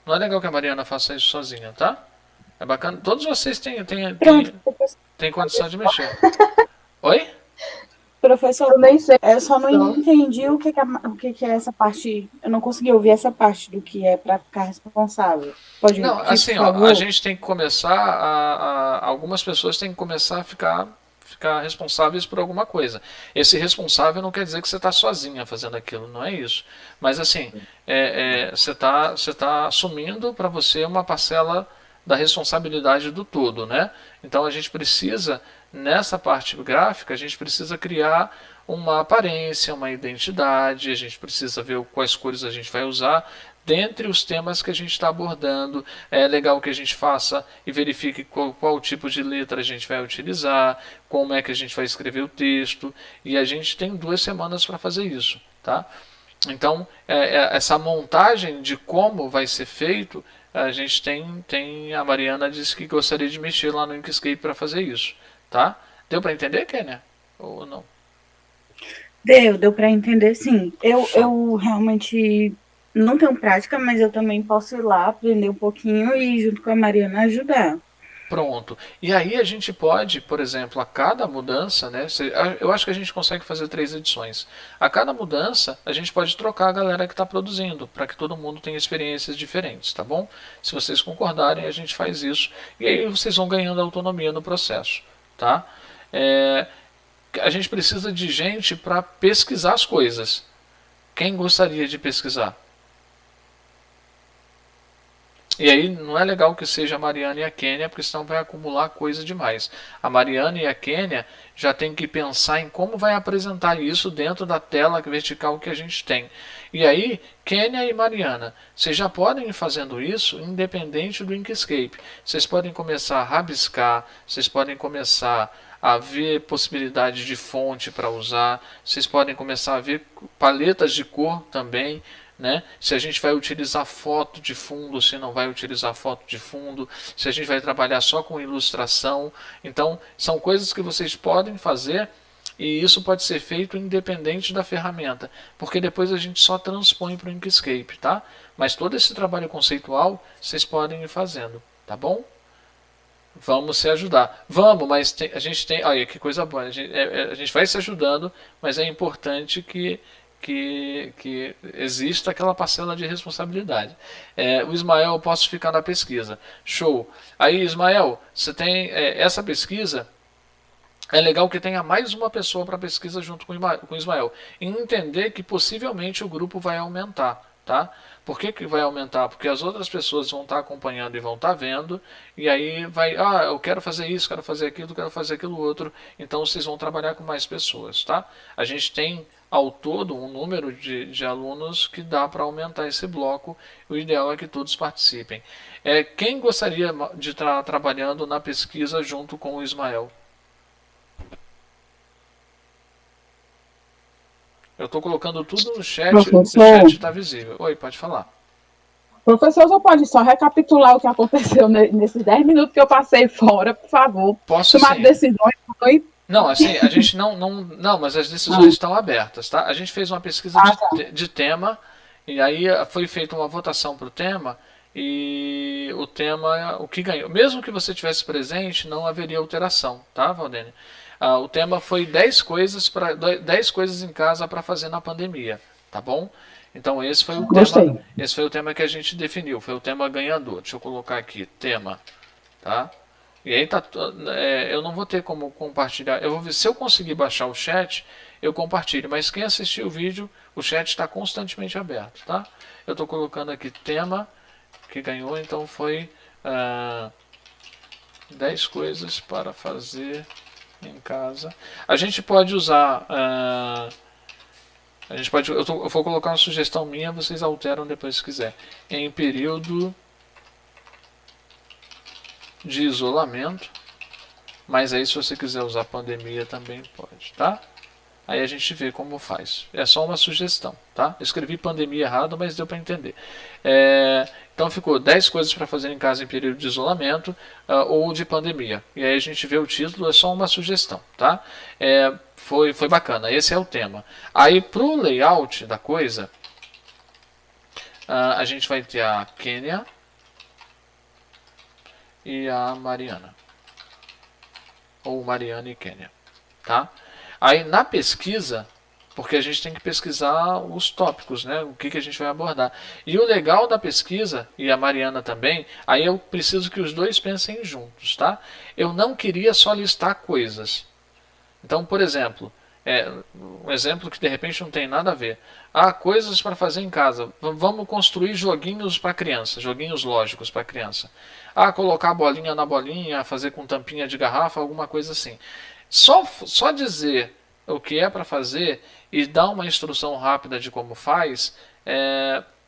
A: Não é legal que a Mariana faça isso sozinha, tá? É bacana. Todos vocês têm condição de mexer. Oi?
E: Professor,
B: Eu nem sei.
E: eu só não entendi o que é essa parte. Eu não consegui ouvir essa parte do que é para ficar responsável. Pode
A: Não,
E: repetir,
A: assim,
E: por
A: ó, a
E: favor?
A: gente tem que começar algumas pessoas têm que começar a ficar responsáveis por alguma coisa. Esse responsável não quer dizer que você está sozinha fazendo aquilo, não é isso. Mas assim, você tá assumindo para você uma parcela da responsabilidade do todo, né? Então a gente precisa, nessa parte gráfica, a gente precisa criar uma aparência, uma identidade, a gente precisa ver quais cores a gente vai usar dentre os temas que a gente está abordando. É legal que a gente faça e verifique qual tipo de letra a gente vai utilizar, como é que a gente vai escrever o texto, e a gente tem 2 semanas para fazer isso, tá? Então, essa montagem de como vai ser feito, a gente a Mariana disse que gostaria de mexer lá no Inkscape para fazer isso, tá? Deu para entender, Kenia? Ou não?
E: Deu para entender, sim. Eu realmente não tenho prática, mas eu também posso ir lá aprender um pouquinho e, junto com a Mariana, ajudar.
A: Pronto. E aí a gente pode, por exemplo, a cada mudança, né? Eu acho que a gente consegue fazer 3 edições. A cada mudança, a gente pode trocar a galera que está produzindo, para que todo mundo tenha experiências diferentes, tá bom? Se vocês concordarem, a gente faz isso. E aí vocês vão ganhando autonomia no processo, tá? A gente precisa de gente para pesquisar as coisas. Quem gostaria de pesquisar? E aí não é legal que seja a Mariana e a Kênia, porque senão vai acumular coisa demais. A Mariana e a Kênia já tem que pensar em como vai apresentar isso dentro da tela vertical que a gente tem. E aí, Kênia e Mariana, vocês já podem ir fazendo isso independente do Inkscape. Vocês podem começar a rabiscar, vocês podem começar a ver possibilidades de fonte para usar, vocês podem começar a ver paletas de cor também, né? Se a gente vai utilizar foto de fundo, se não vai utilizar foto de fundo, se a gente vai trabalhar só com ilustração. Então, são coisas que vocês podem fazer e isso pode ser feito independente da ferramenta, porque depois a gente só transpõe para o Inkscape, tá? Mas todo esse trabalho conceitual vocês podem ir fazendo, tá bom? Vamos se ajudar. Vamos, mas a gente tem. Olha que coisa boa. A gente vai se ajudando, mas é importante que exista aquela parcela de responsabilidade. O Ismael, eu posso ficar na pesquisa. Show. Aí, Ismael, você tem essa pesquisa. É legal que tenha mais uma pessoa para pesquisa junto com o Ismael. E entender que possivelmente o grupo vai aumentar. Tá? Por que vai aumentar? Porque as outras pessoas vão estar acompanhando e vão estar vendo, e aí vai, eu quero fazer isso, quero fazer aquilo outro, então vocês vão trabalhar com mais pessoas, tá? A gente tem ao todo um número de alunos que dá para aumentar esse bloco, o ideal é que todos participem. Quem gostaria de estar trabalhando na pesquisa junto com o Ismael? Eu estou colocando tudo no chat, o chat está visível. Oi, pode falar.
C: Professor, você pode só recapitular o que aconteceu nesses 10 minutos que eu passei fora, por favor?
A: Posso
C: Tomar
A: sim.
C: decisões.
A: Não, assim, a gente não, mas as decisões estão abertas, tá? A gente fez uma pesquisa de tema, e aí foi feita uma votação para o tema, e o tema, o que ganhou. Mesmo que você tivesse presente, não haveria alteração, tá, Valdênia? O tema foi 10 coisas em casa para fazer na pandemia, tá bom? Então esse foi o tema que a gente definiu, foi o tema ganhador. Deixa eu colocar aqui, tema, tá? E aí eu não vou ter como compartilhar. Eu vou ver se eu conseguir baixar o chat, eu compartilho. Mas quem assistiu o vídeo, o chat está constantemente aberto, tá? Eu estou colocando aqui tema que ganhou, então foi 10 coisas para fazer em casa. A gente pode usar. Eu vou colocar uma sugestão minha, vocês alteram depois se quiser. Em período de isolamento, mas aí se você quiser usar pandemia também pode, tá? Aí a gente vê como faz. É só uma sugestão, tá? Eu escrevi pandemia errado, mas deu para entender. Então ficou 10 coisas para fazer em casa em período de isolamento ou de pandemia. E aí a gente vê o título, é só uma sugestão, tá? Foi bacana, esse é o tema. Aí pro layout da coisa, a gente vai ter a Kênia e a Mariana. Ou Mariana e Kênia, tá? Aí na pesquisa, porque a gente tem que pesquisar os tópicos, né? O que a gente vai abordar. E o legal da pesquisa, e a Mariana também, aí eu preciso que os dois pensem juntos, tá? Eu não queria só listar coisas. Então, por exemplo, um exemplo que de repente não tem nada a ver. Coisas para fazer em casa. Vamos construir joguinhos para criança, joguinhos lógicos para criança. Colocar a bolinha na bolinha, fazer com tampinha de garrafa, alguma coisa assim. Só dizer o que é para fazer e dar uma instrução rápida de como faz,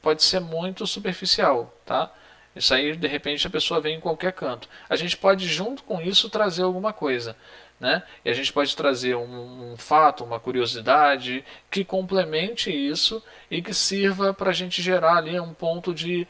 A: pode ser muito superficial, tá? Isso aí, de repente, a pessoa vê em qualquer canto. A gente pode, junto com isso, trazer alguma coisa, né? E a gente pode trazer um fato, uma curiosidade que complemente isso e que sirva para a gente gerar ali um ponto de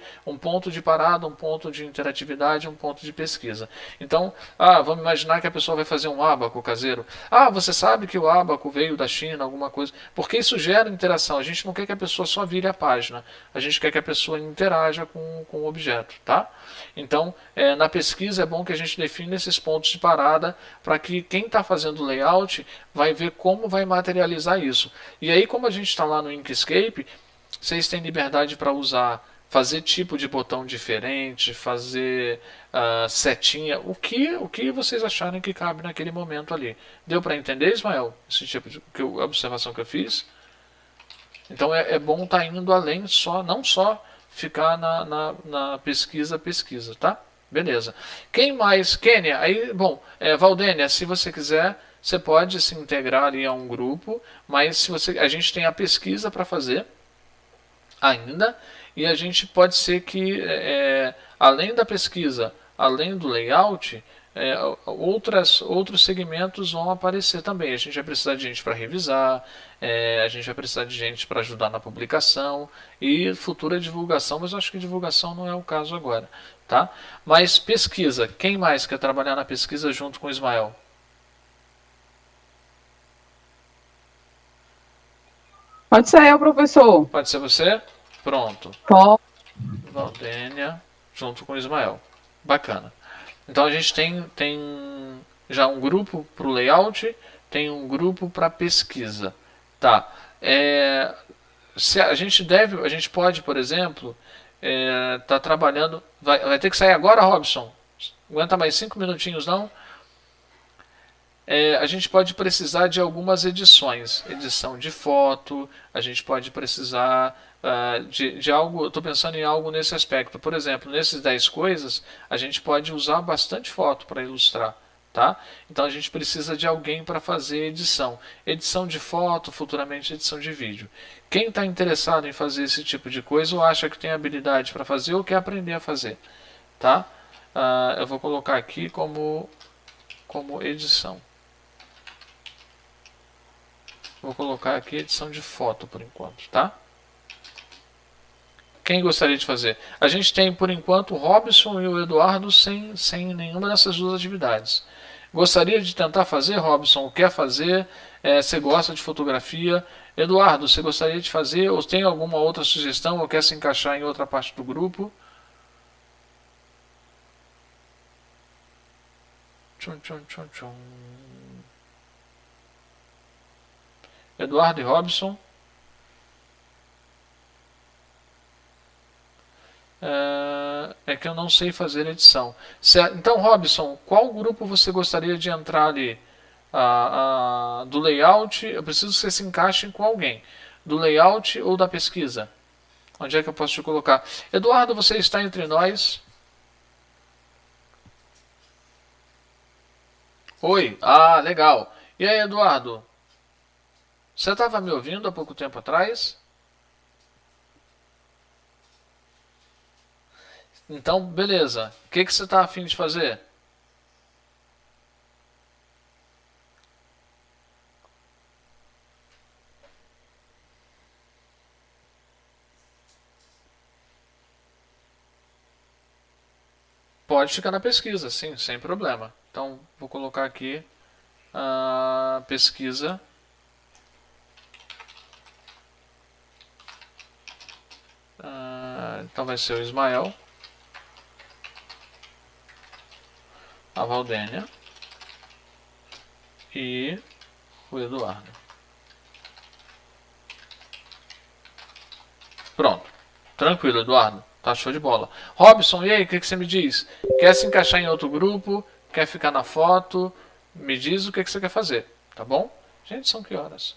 A: parada, um ponto de interatividade, um ponto de pesquisa. Então, vamos imaginar que a pessoa vai fazer um ábaco caseiro. Você sabe que o ábaco veio da China, alguma coisa. Porque isso gera interação. A gente não quer que a pessoa só vire a página. A gente quer que a pessoa interaja com o objeto, tá? Então, na pesquisa é bom que a gente define esses pontos de parada para que quem está fazendo o layout vai ver como vai materializar isso. E aí, como a gente está lá no Inkscape, vocês têm liberdade para fazer tipo de botão diferente, fazer setinha, o que vocês acharem que cabe naquele momento ali. Deu para entender, Ismael? Esse tipo de observação que eu fiz? Então é bom estar indo além, não só ficar na pesquisa, tá? Beleza. Quem mais? Kênia, aí, bom, Valdênia, se você quiser, você pode se integrar ali a um grupo, mas a gente tem a pesquisa para fazer ainda, e a gente pode ser que, além da pesquisa, além do layout, outros segmentos vão aparecer também. A gente vai precisar de gente para revisar, a gente vai precisar de gente para ajudar na publicação e futura divulgação, mas eu acho que divulgação não é o caso agora, tá? Mas pesquisa, quem mais quer trabalhar na pesquisa junto com o Ismael?
C: Pode ser eu, professor.
A: Pode ser você? Pronto.
C: Pode.
A: Valdênia, junto com o Ismael. Bacana. Então a gente tem já um grupo para o layout, tem um grupo para pesquisa. Tá. A gente pode, por exemplo, tá trabalhando. Vai ter que sair agora, Robson? Aguenta mais 5 minutinhos, não? A gente pode precisar de algumas edições. Edição de foto, a gente pode precisar de algo. Estou pensando em algo nesse aspecto. Por exemplo, nesses 10 coisas, a gente pode usar bastante foto para ilustrar. Tá? Então a gente precisa de alguém para fazer edição. Edição de foto, futuramente edição de vídeo. Quem está interessado em fazer esse tipo de coisa ou acha que tem habilidade para fazer ou quer aprender a fazer. Tá? Eu vou colocar aqui como edição. Vou colocar aqui edição de foto por enquanto, tá? Quem gostaria de fazer? A gente tem por enquanto o Robson e o Eduardo sem nenhuma dessas duas atividades. Gostaria de tentar fazer, Robson? Quer fazer? Você gosta de fotografia? Eduardo, você gostaria de fazer? Ou tem alguma outra sugestão? Ou quer se encaixar em outra parte do grupo? Tchum, tchum, tchum, tchum. Eduardo e Robson. É que eu não sei fazer edição. Então, Robson, qual grupo você gostaria de entrar ali? Do layout, eu preciso que você se encaixe com alguém. Do layout ou da pesquisa? Onde é que eu posso te colocar? Eduardo, você está entre nós? Oi, legal. E aí, Eduardo? Você estava me ouvindo há pouco tempo atrás? Então, beleza. O que você está a fim de fazer? Pode ficar na pesquisa, sim, sem problema. Então, vou colocar aqui a pesquisa. Então vai ser o Ismael, a Valdênia e o Eduardo. Pronto. Tranquilo, Eduardo. Tá show de bola. Robson, e aí, o que você me diz? Quer se encaixar em outro grupo? Quer ficar na foto? Me diz o que você quer fazer, tá bom? Gente, são que horas?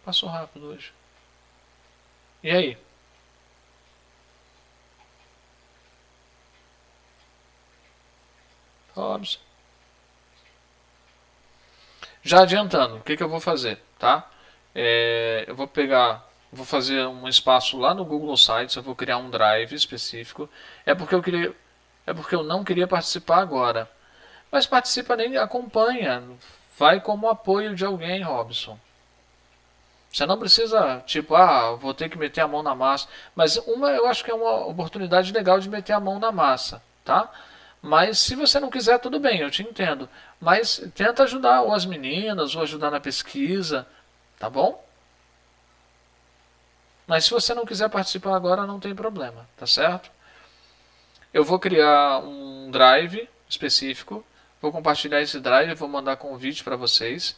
A: Passou rápido hoje. E aí? Robson. Já adiantando, o que eu vou fazer, tá? Eu vou fazer um espaço lá no Google Sites, eu vou criar um drive específico. É porque eu não queria participar agora. Mas participa, nem acompanha. Vai como apoio de alguém, Robson. Você não precisa, tipo, vou ter que meter a mão na massa. Mas eu acho que é uma oportunidade legal de meter a mão na massa, tá? Mas se você não quiser, tudo bem, eu te entendo. Mas tenta ajudar ou as meninas, ou ajudar na pesquisa, tá bom? Mas se você não quiser participar agora, não tem problema, tá certo? Eu vou criar um drive específico, vou compartilhar esse drive, vou mandar convite para vocês.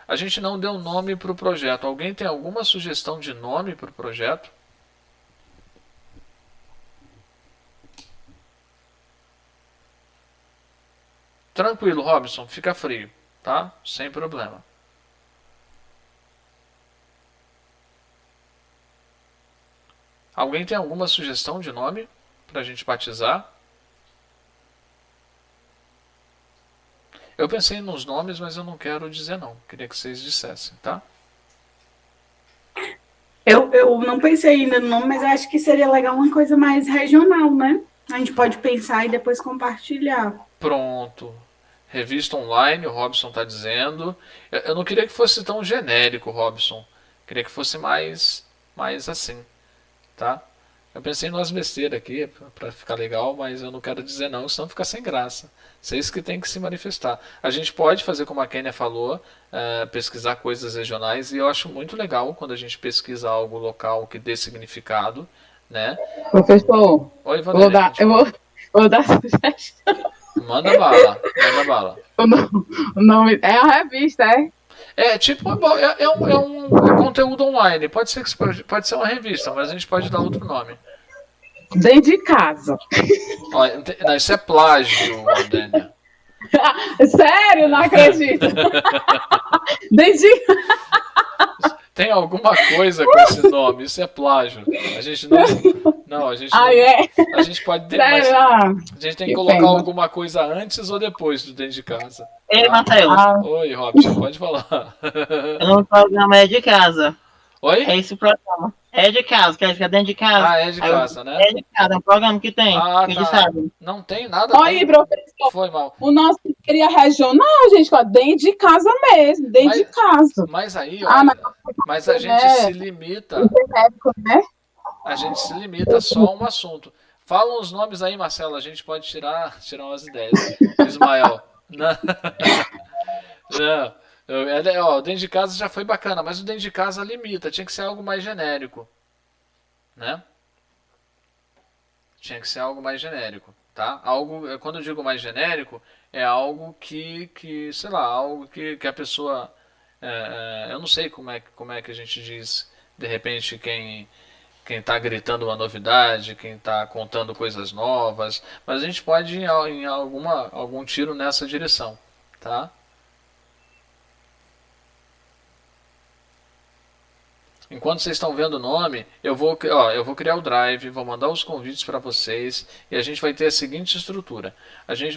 A: A gente não deu nome para o projeto. Alguém tem alguma sugestão de nome para o projeto? Tranquilo, Robson, fica frio, tá? Sem problema. Alguém tem alguma sugestão de nome para a gente batizar? Eu pensei nos nomes, mas eu não quero dizer não. Queria que vocês dissessem, tá?
E: Eu não pensei ainda no nome, mas acho que seria legal uma coisa mais regional, né? A gente pode pensar e depois compartilhar.
A: Pronto. Revista online, o Robson está dizendo. Eu não queria que fosse tão genérico, Robson. Queria que fosse mais assim, tá? Eu pensei numas besteiras aqui para ficar legal, mas eu não quero dizer não, senão fica sem graça. Vocês que tem que se manifestar. A gente pode fazer como a Kênia falou, pesquisar coisas regionais, e eu acho muito legal quando a gente pesquisa algo local que dê significado, né?
C: Professor,
A: Oi, Valéria,
C: vou dar sugestão.
A: Manda bala, manda bala.
C: O nome é a revista, é?
A: É um conteúdo online. Pode ser uma revista, mas a gente pode dar outro nome.
C: Dentro de casa.
A: Olha, não, isso é plágio, Dênia.
C: Sério, não acredito. Dentro de...
A: Tem alguma coisa com esse nome, isso é plágio. A gente não, a gente não, a gente pode ter, mas a gente tem que colocar alguma coisa antes ou depois do dentro de casa.
F: Ei, Matheus.
A: Oi, Robson, pode falar.
F: O programa é de casa.
A: Oi?
F: É esse programa. É de casa, quer ficar dentro de casa.
A: É de casa, né?
F: É de casa, é um programa que tem.
A: Tá.
F: Sabe.
A: Não tem nada.
C: Oi, professor.
A: Foi mal.
C: O nosso seria regional, gente, ó, dentro de casa mesmo, dentro de casa.
A: Mas aí, olha, mas a gente se limita.
C: Né?
A: A gente se limita só a um assunto. Fala uns nomes aí, Marcelo, a gente pode tirar umas ideias. Ismael. Não. O dentro de casa já foi bacana, mas o dentro de casa limita, tinha que ser algo mais genérico, né? Tinha que ser algo mais genérico, tá? Quando eu digo mais genérico, é algo que sei lá, algo que a pessoa, eu não sei como é que a gente diz, de repente quem está gritando uma novidade, quem está contando coisas novas, mas a gente pode ir em algum tiro nessa direção, tá? Enquanto vocês estão vendo o nome, eu vou criar o drive, vou mandar os convites para vocês e a gente vai ter a seguinte estrutura.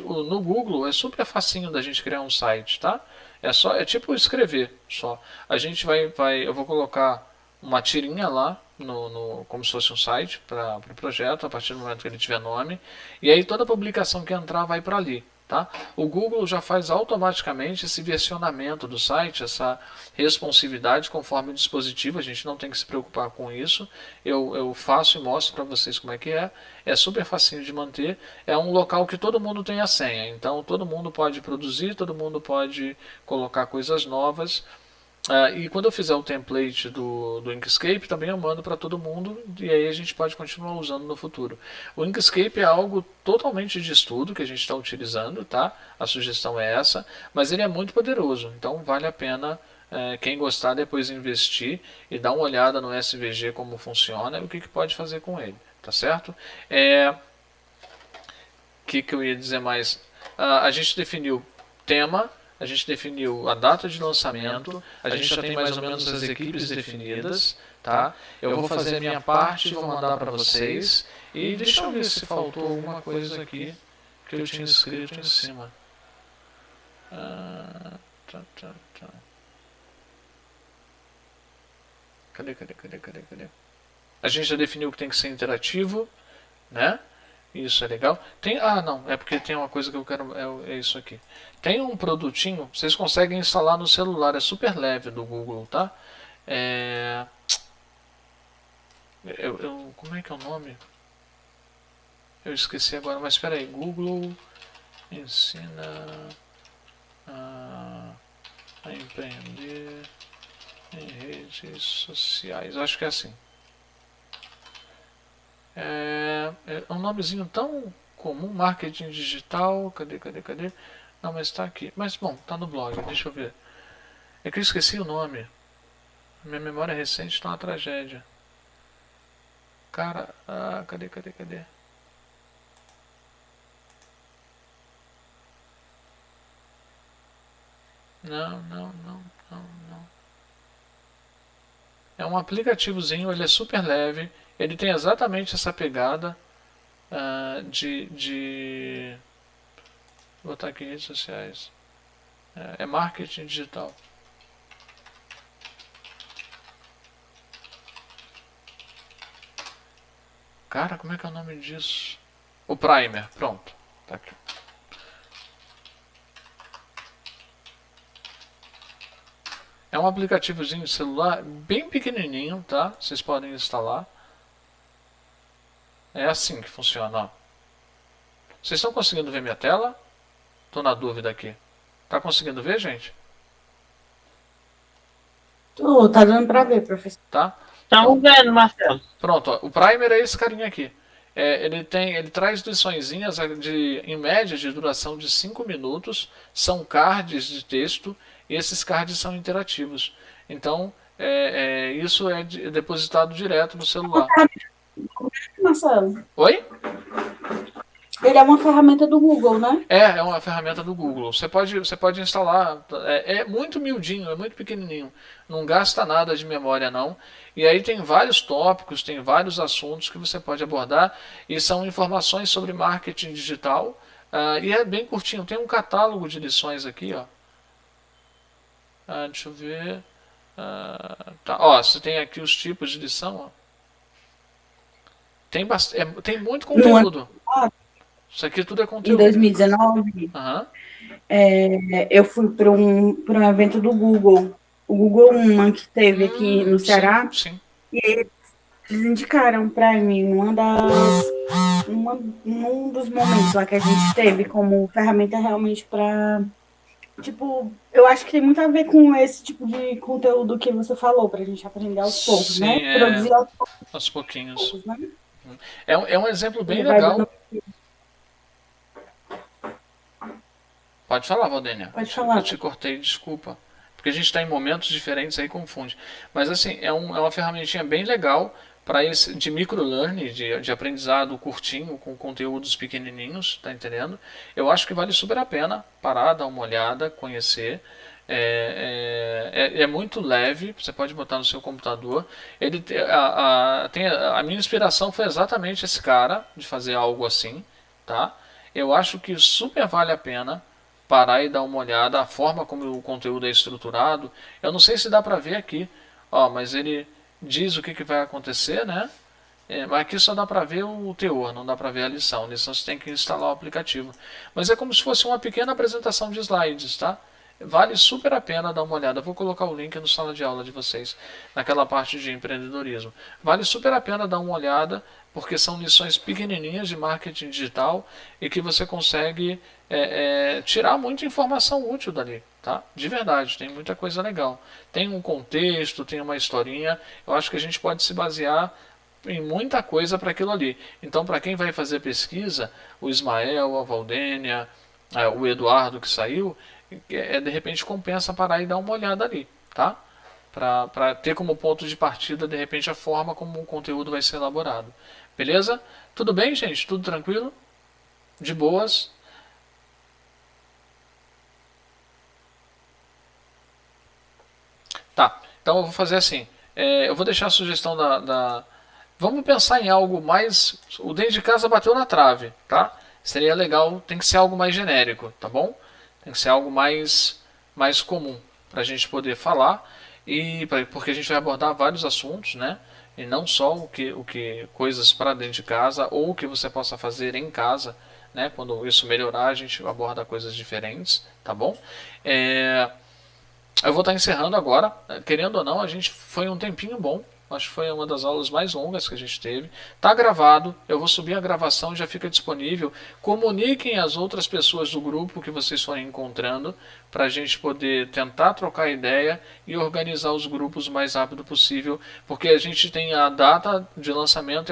A: No Google é super facinho da gente criar um site, tá? É tipo escrever só. Eu vou colocar uma tirinha lá como se fosse um site para o projeto a partir do momento que ele tiver nome, e aí toda publicação que entrar vai para ali. Tá? O Google já faz automaticamente esse versionamento do site, essa responsividade conforme o dispositivo, a gente não tem que se preocupar com isso. Eu faço e mostro para vocês como é que é super facinho de manter, é um local que todo mundo tem a senha, então todo mundo pode produzir, todo mundo pode colocar coisas novas. E quando eu fizer o template do Inkscape, também eu mando para todo mundo e aí a gente pode continuar usando no futuro. O Inkscape é algo totalmente de estudo que a gente está utilizando, tá? A sugestão é essa, mas ele é muito poderoso, então vale a pena quem gostar depois investir e dar uma olhada no SVG como funciona e o que pode fazer com ele, tá certo? Que eu ia dizer mais? A gente definiu tema, a gente definiu a data de lançamento, a gente já tem mais ou menos as equipes definidas, tá? Eu vou fazer a minha parte, vou mandar para vocês e deixa eu ver se faltou alguma coisa aqui que eu tinha escrito em cima. Cadê? A gente já definiu que tem que ser interativo, né? Isso é legal. Não, é porque tem uma coisa que eu quero, é isso aqui. Tem um produtinho, vocês conseguem instalar no celular, é super leve do Google, tá? Como é que é o nome? Eu esqueci agora, mas espera aí. Google ensina a empreender em redes sociais. Acho que é assim. É um nomezinho tão comum, marketing digital, cadê? Não, mas está aqui. Mas bom, está no blog, deixa eu ver. É que eu esqueci o nome. Minha memória recente está uma tragédia. Cara, cadê? Não. É um aplicativozinho, ele é super leve. Ele tem exatamente essa pegada vou botar aqui redes sociais. É marketing digital. Cara, como é que é o nome disso? O Primer, pronto. Tá aqui. É um aplicativozinho de celular bem pequenininho, tá? Vocês podem instalar. É assim que funciona, ó. Vocês estão conseguindo ver minha tela? Tô na dúvida aqui. Tá conseguindo ver, gente?
E: Tá dando pra ver, professor.
A: Tá?
F: Estamos vendo, Marcelo.
A: Pronto, ó. O Primer é esse carinha aqui. Ele traz liçõezinhas em média de duração de 5 minutos. São cards de texto e esses cards são interativos. Então, isso é depositado direto no celular.
E: Marcelo,
A: Oi?
E: ele é uma ferramenta do Google, né?
A: É uma ferramenta do Google. Você pode instalar. É muito miudinho, é muito pequenininho. Não gasta nada de memória, não. E aí tem vários tópicos, tem vários assuntos que você pode abordar. E são informações sobre marketing digital. E é bem curtinho. Tem um catálogo de lições aqui, ó. Deixa eu ver. Tá. Ó, você tem aqui os tipos de lição, ó. Tem muito conteúdo. Isso aqui tudo é
E: Em
A: conteúdo.
E: 2019,
A: Aham.
E: eu fui para um evento do Google. O Google Uma que teve aqui no Ceará.
A: Sim.
E: E eles indicaram para mim num dos momentos lá que a gente teve como ferramenta realmente para... Tipo, eu acho que tem muito a ver com esse tipo de conteúdo que você falou, pra gente aprender aos poucos,
A: Sim,
E: né? Produzir
A: aos pouquinhos.
E: poucos, né?
A: É um exemplo bem
E: Ele vai
A: legal.
E: dando-
A: Pode falar, Valdênia.
E: Pode falar.
A: Eu te cortei, desculpa. Porque a gente está em momentos diferentes aí, confunde. Mas assim, é uma ferramentinha bem legal para esse de microlearning, de aprendizado curtinho, com conteúdos pequenininhos, tá entendendo? Eu acho que vale super a pena parar, dar uma olhada, conhecer. É muito leve, você pode botar no seu computador. A minha inspiração foi exatamente esse cara, de fazer algo assim, tá? Eu acho que super vale a pena parar e dar uma olhada, a forma como o conteúdo é estruturado. Eu não sei se dá para ver aqui, ó, mas ele diz o que vai acontecer, né? Mas aqui só dá para ver o teor, não dá para ver a lição. A lição você tem que instalar o aplicativo. Mas é como se fosse uma pequena apresentação de slides, tá? Vale super a pena dar uma olhada. Vou colocar o link no sala de aula de vocês, naquela parte de empreendedorismo. Vale super a pena dar uma olhada, porque são lições pequenininhas de marketing digital e que você consegue tirar muita informação útil dali. tá? De verdade, tem muita coisa legal. Tem um contexto, tem uma historinha. Eu acho que a gente pode se basear em muita coisa para aquilo ali. Então, para quem vai fazer pesquisa, o Ismael, a Valdênia, o Eduardo que saiu, de repente compensa parar e dar uma olhada ali, tá? Para ter como ponto de partida, de repente, a forma como o conteúdo vai ser elaborado. Beleza? Tudo bem, gente? Tudo tranquilo? De boas? Tá, então eu vou fazer assim. Eu vou deixar a sugestão Vamos pensar em algo mais. O dentro de casa bateu na trave, tá? Seria legal, tem que ser algo mais genérico, tá bom? Tem que ser algo mais comum para a gente poder falar porque a gente vai abordar vários assuntos, né? E não só o que coisas para dentro de casa ou o que você possa fazer em casa, né? Quando isso melhorar, a gente aborda coisas diferentes, tá bom? Eu vou estar encerrando agora. Querendo ou não, a gente foi um tempinho bom. Acho que foi uma das aulas mais longas que a gente teve. Tá gravado, eu vou subir a gravação, já fica disponível. Comuniquem as outras pessoas do grupo que vocês forem encontrando, para a gente poder tentar trocar ideia e organizar os grupos o mais rápido possível, porque a gente tem a data de lançamento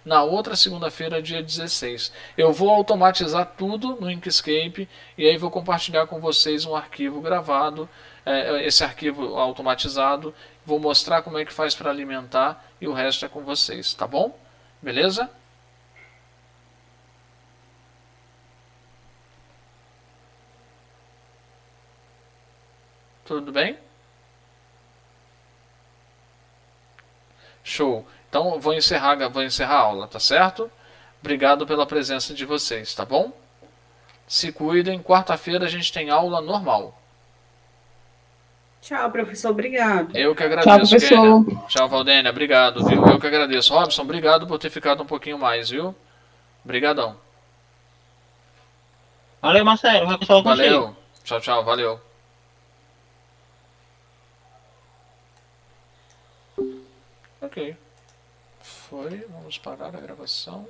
A: na outra segunda-feira, dia 16. Eu vou automatizar tudo no Inkscape e aí vou compartilhar com vocês um arquivo gravado, esse arquivo automatizado. Vou mostrar como é que faz para alimentar e o resto é com vocês, tá bom? Beleza? Tudo bem? Show. Então vou encerrar a aula, tá certo? Obrigado pela presença de vocês, tá bom? Se cuidem. Quarta-feira a gente tem aula normal.
E: Tchau, professor. Obrigado.
A: Eu que
C: Tchau,
A: agradeço,
C: professor.
A: Kênia. Tchau, Valdênia. Obrigado, viu? Eu que agradeço. Robson, obrigado por ter ficado um pouquinho mais, viu? Obrigadão.
F: Valeu, Marcelo. Vai falar contigo.
A: Valeu. Tchau, tchau. Valeu. Ok. Foi. Vamos parar a gravação.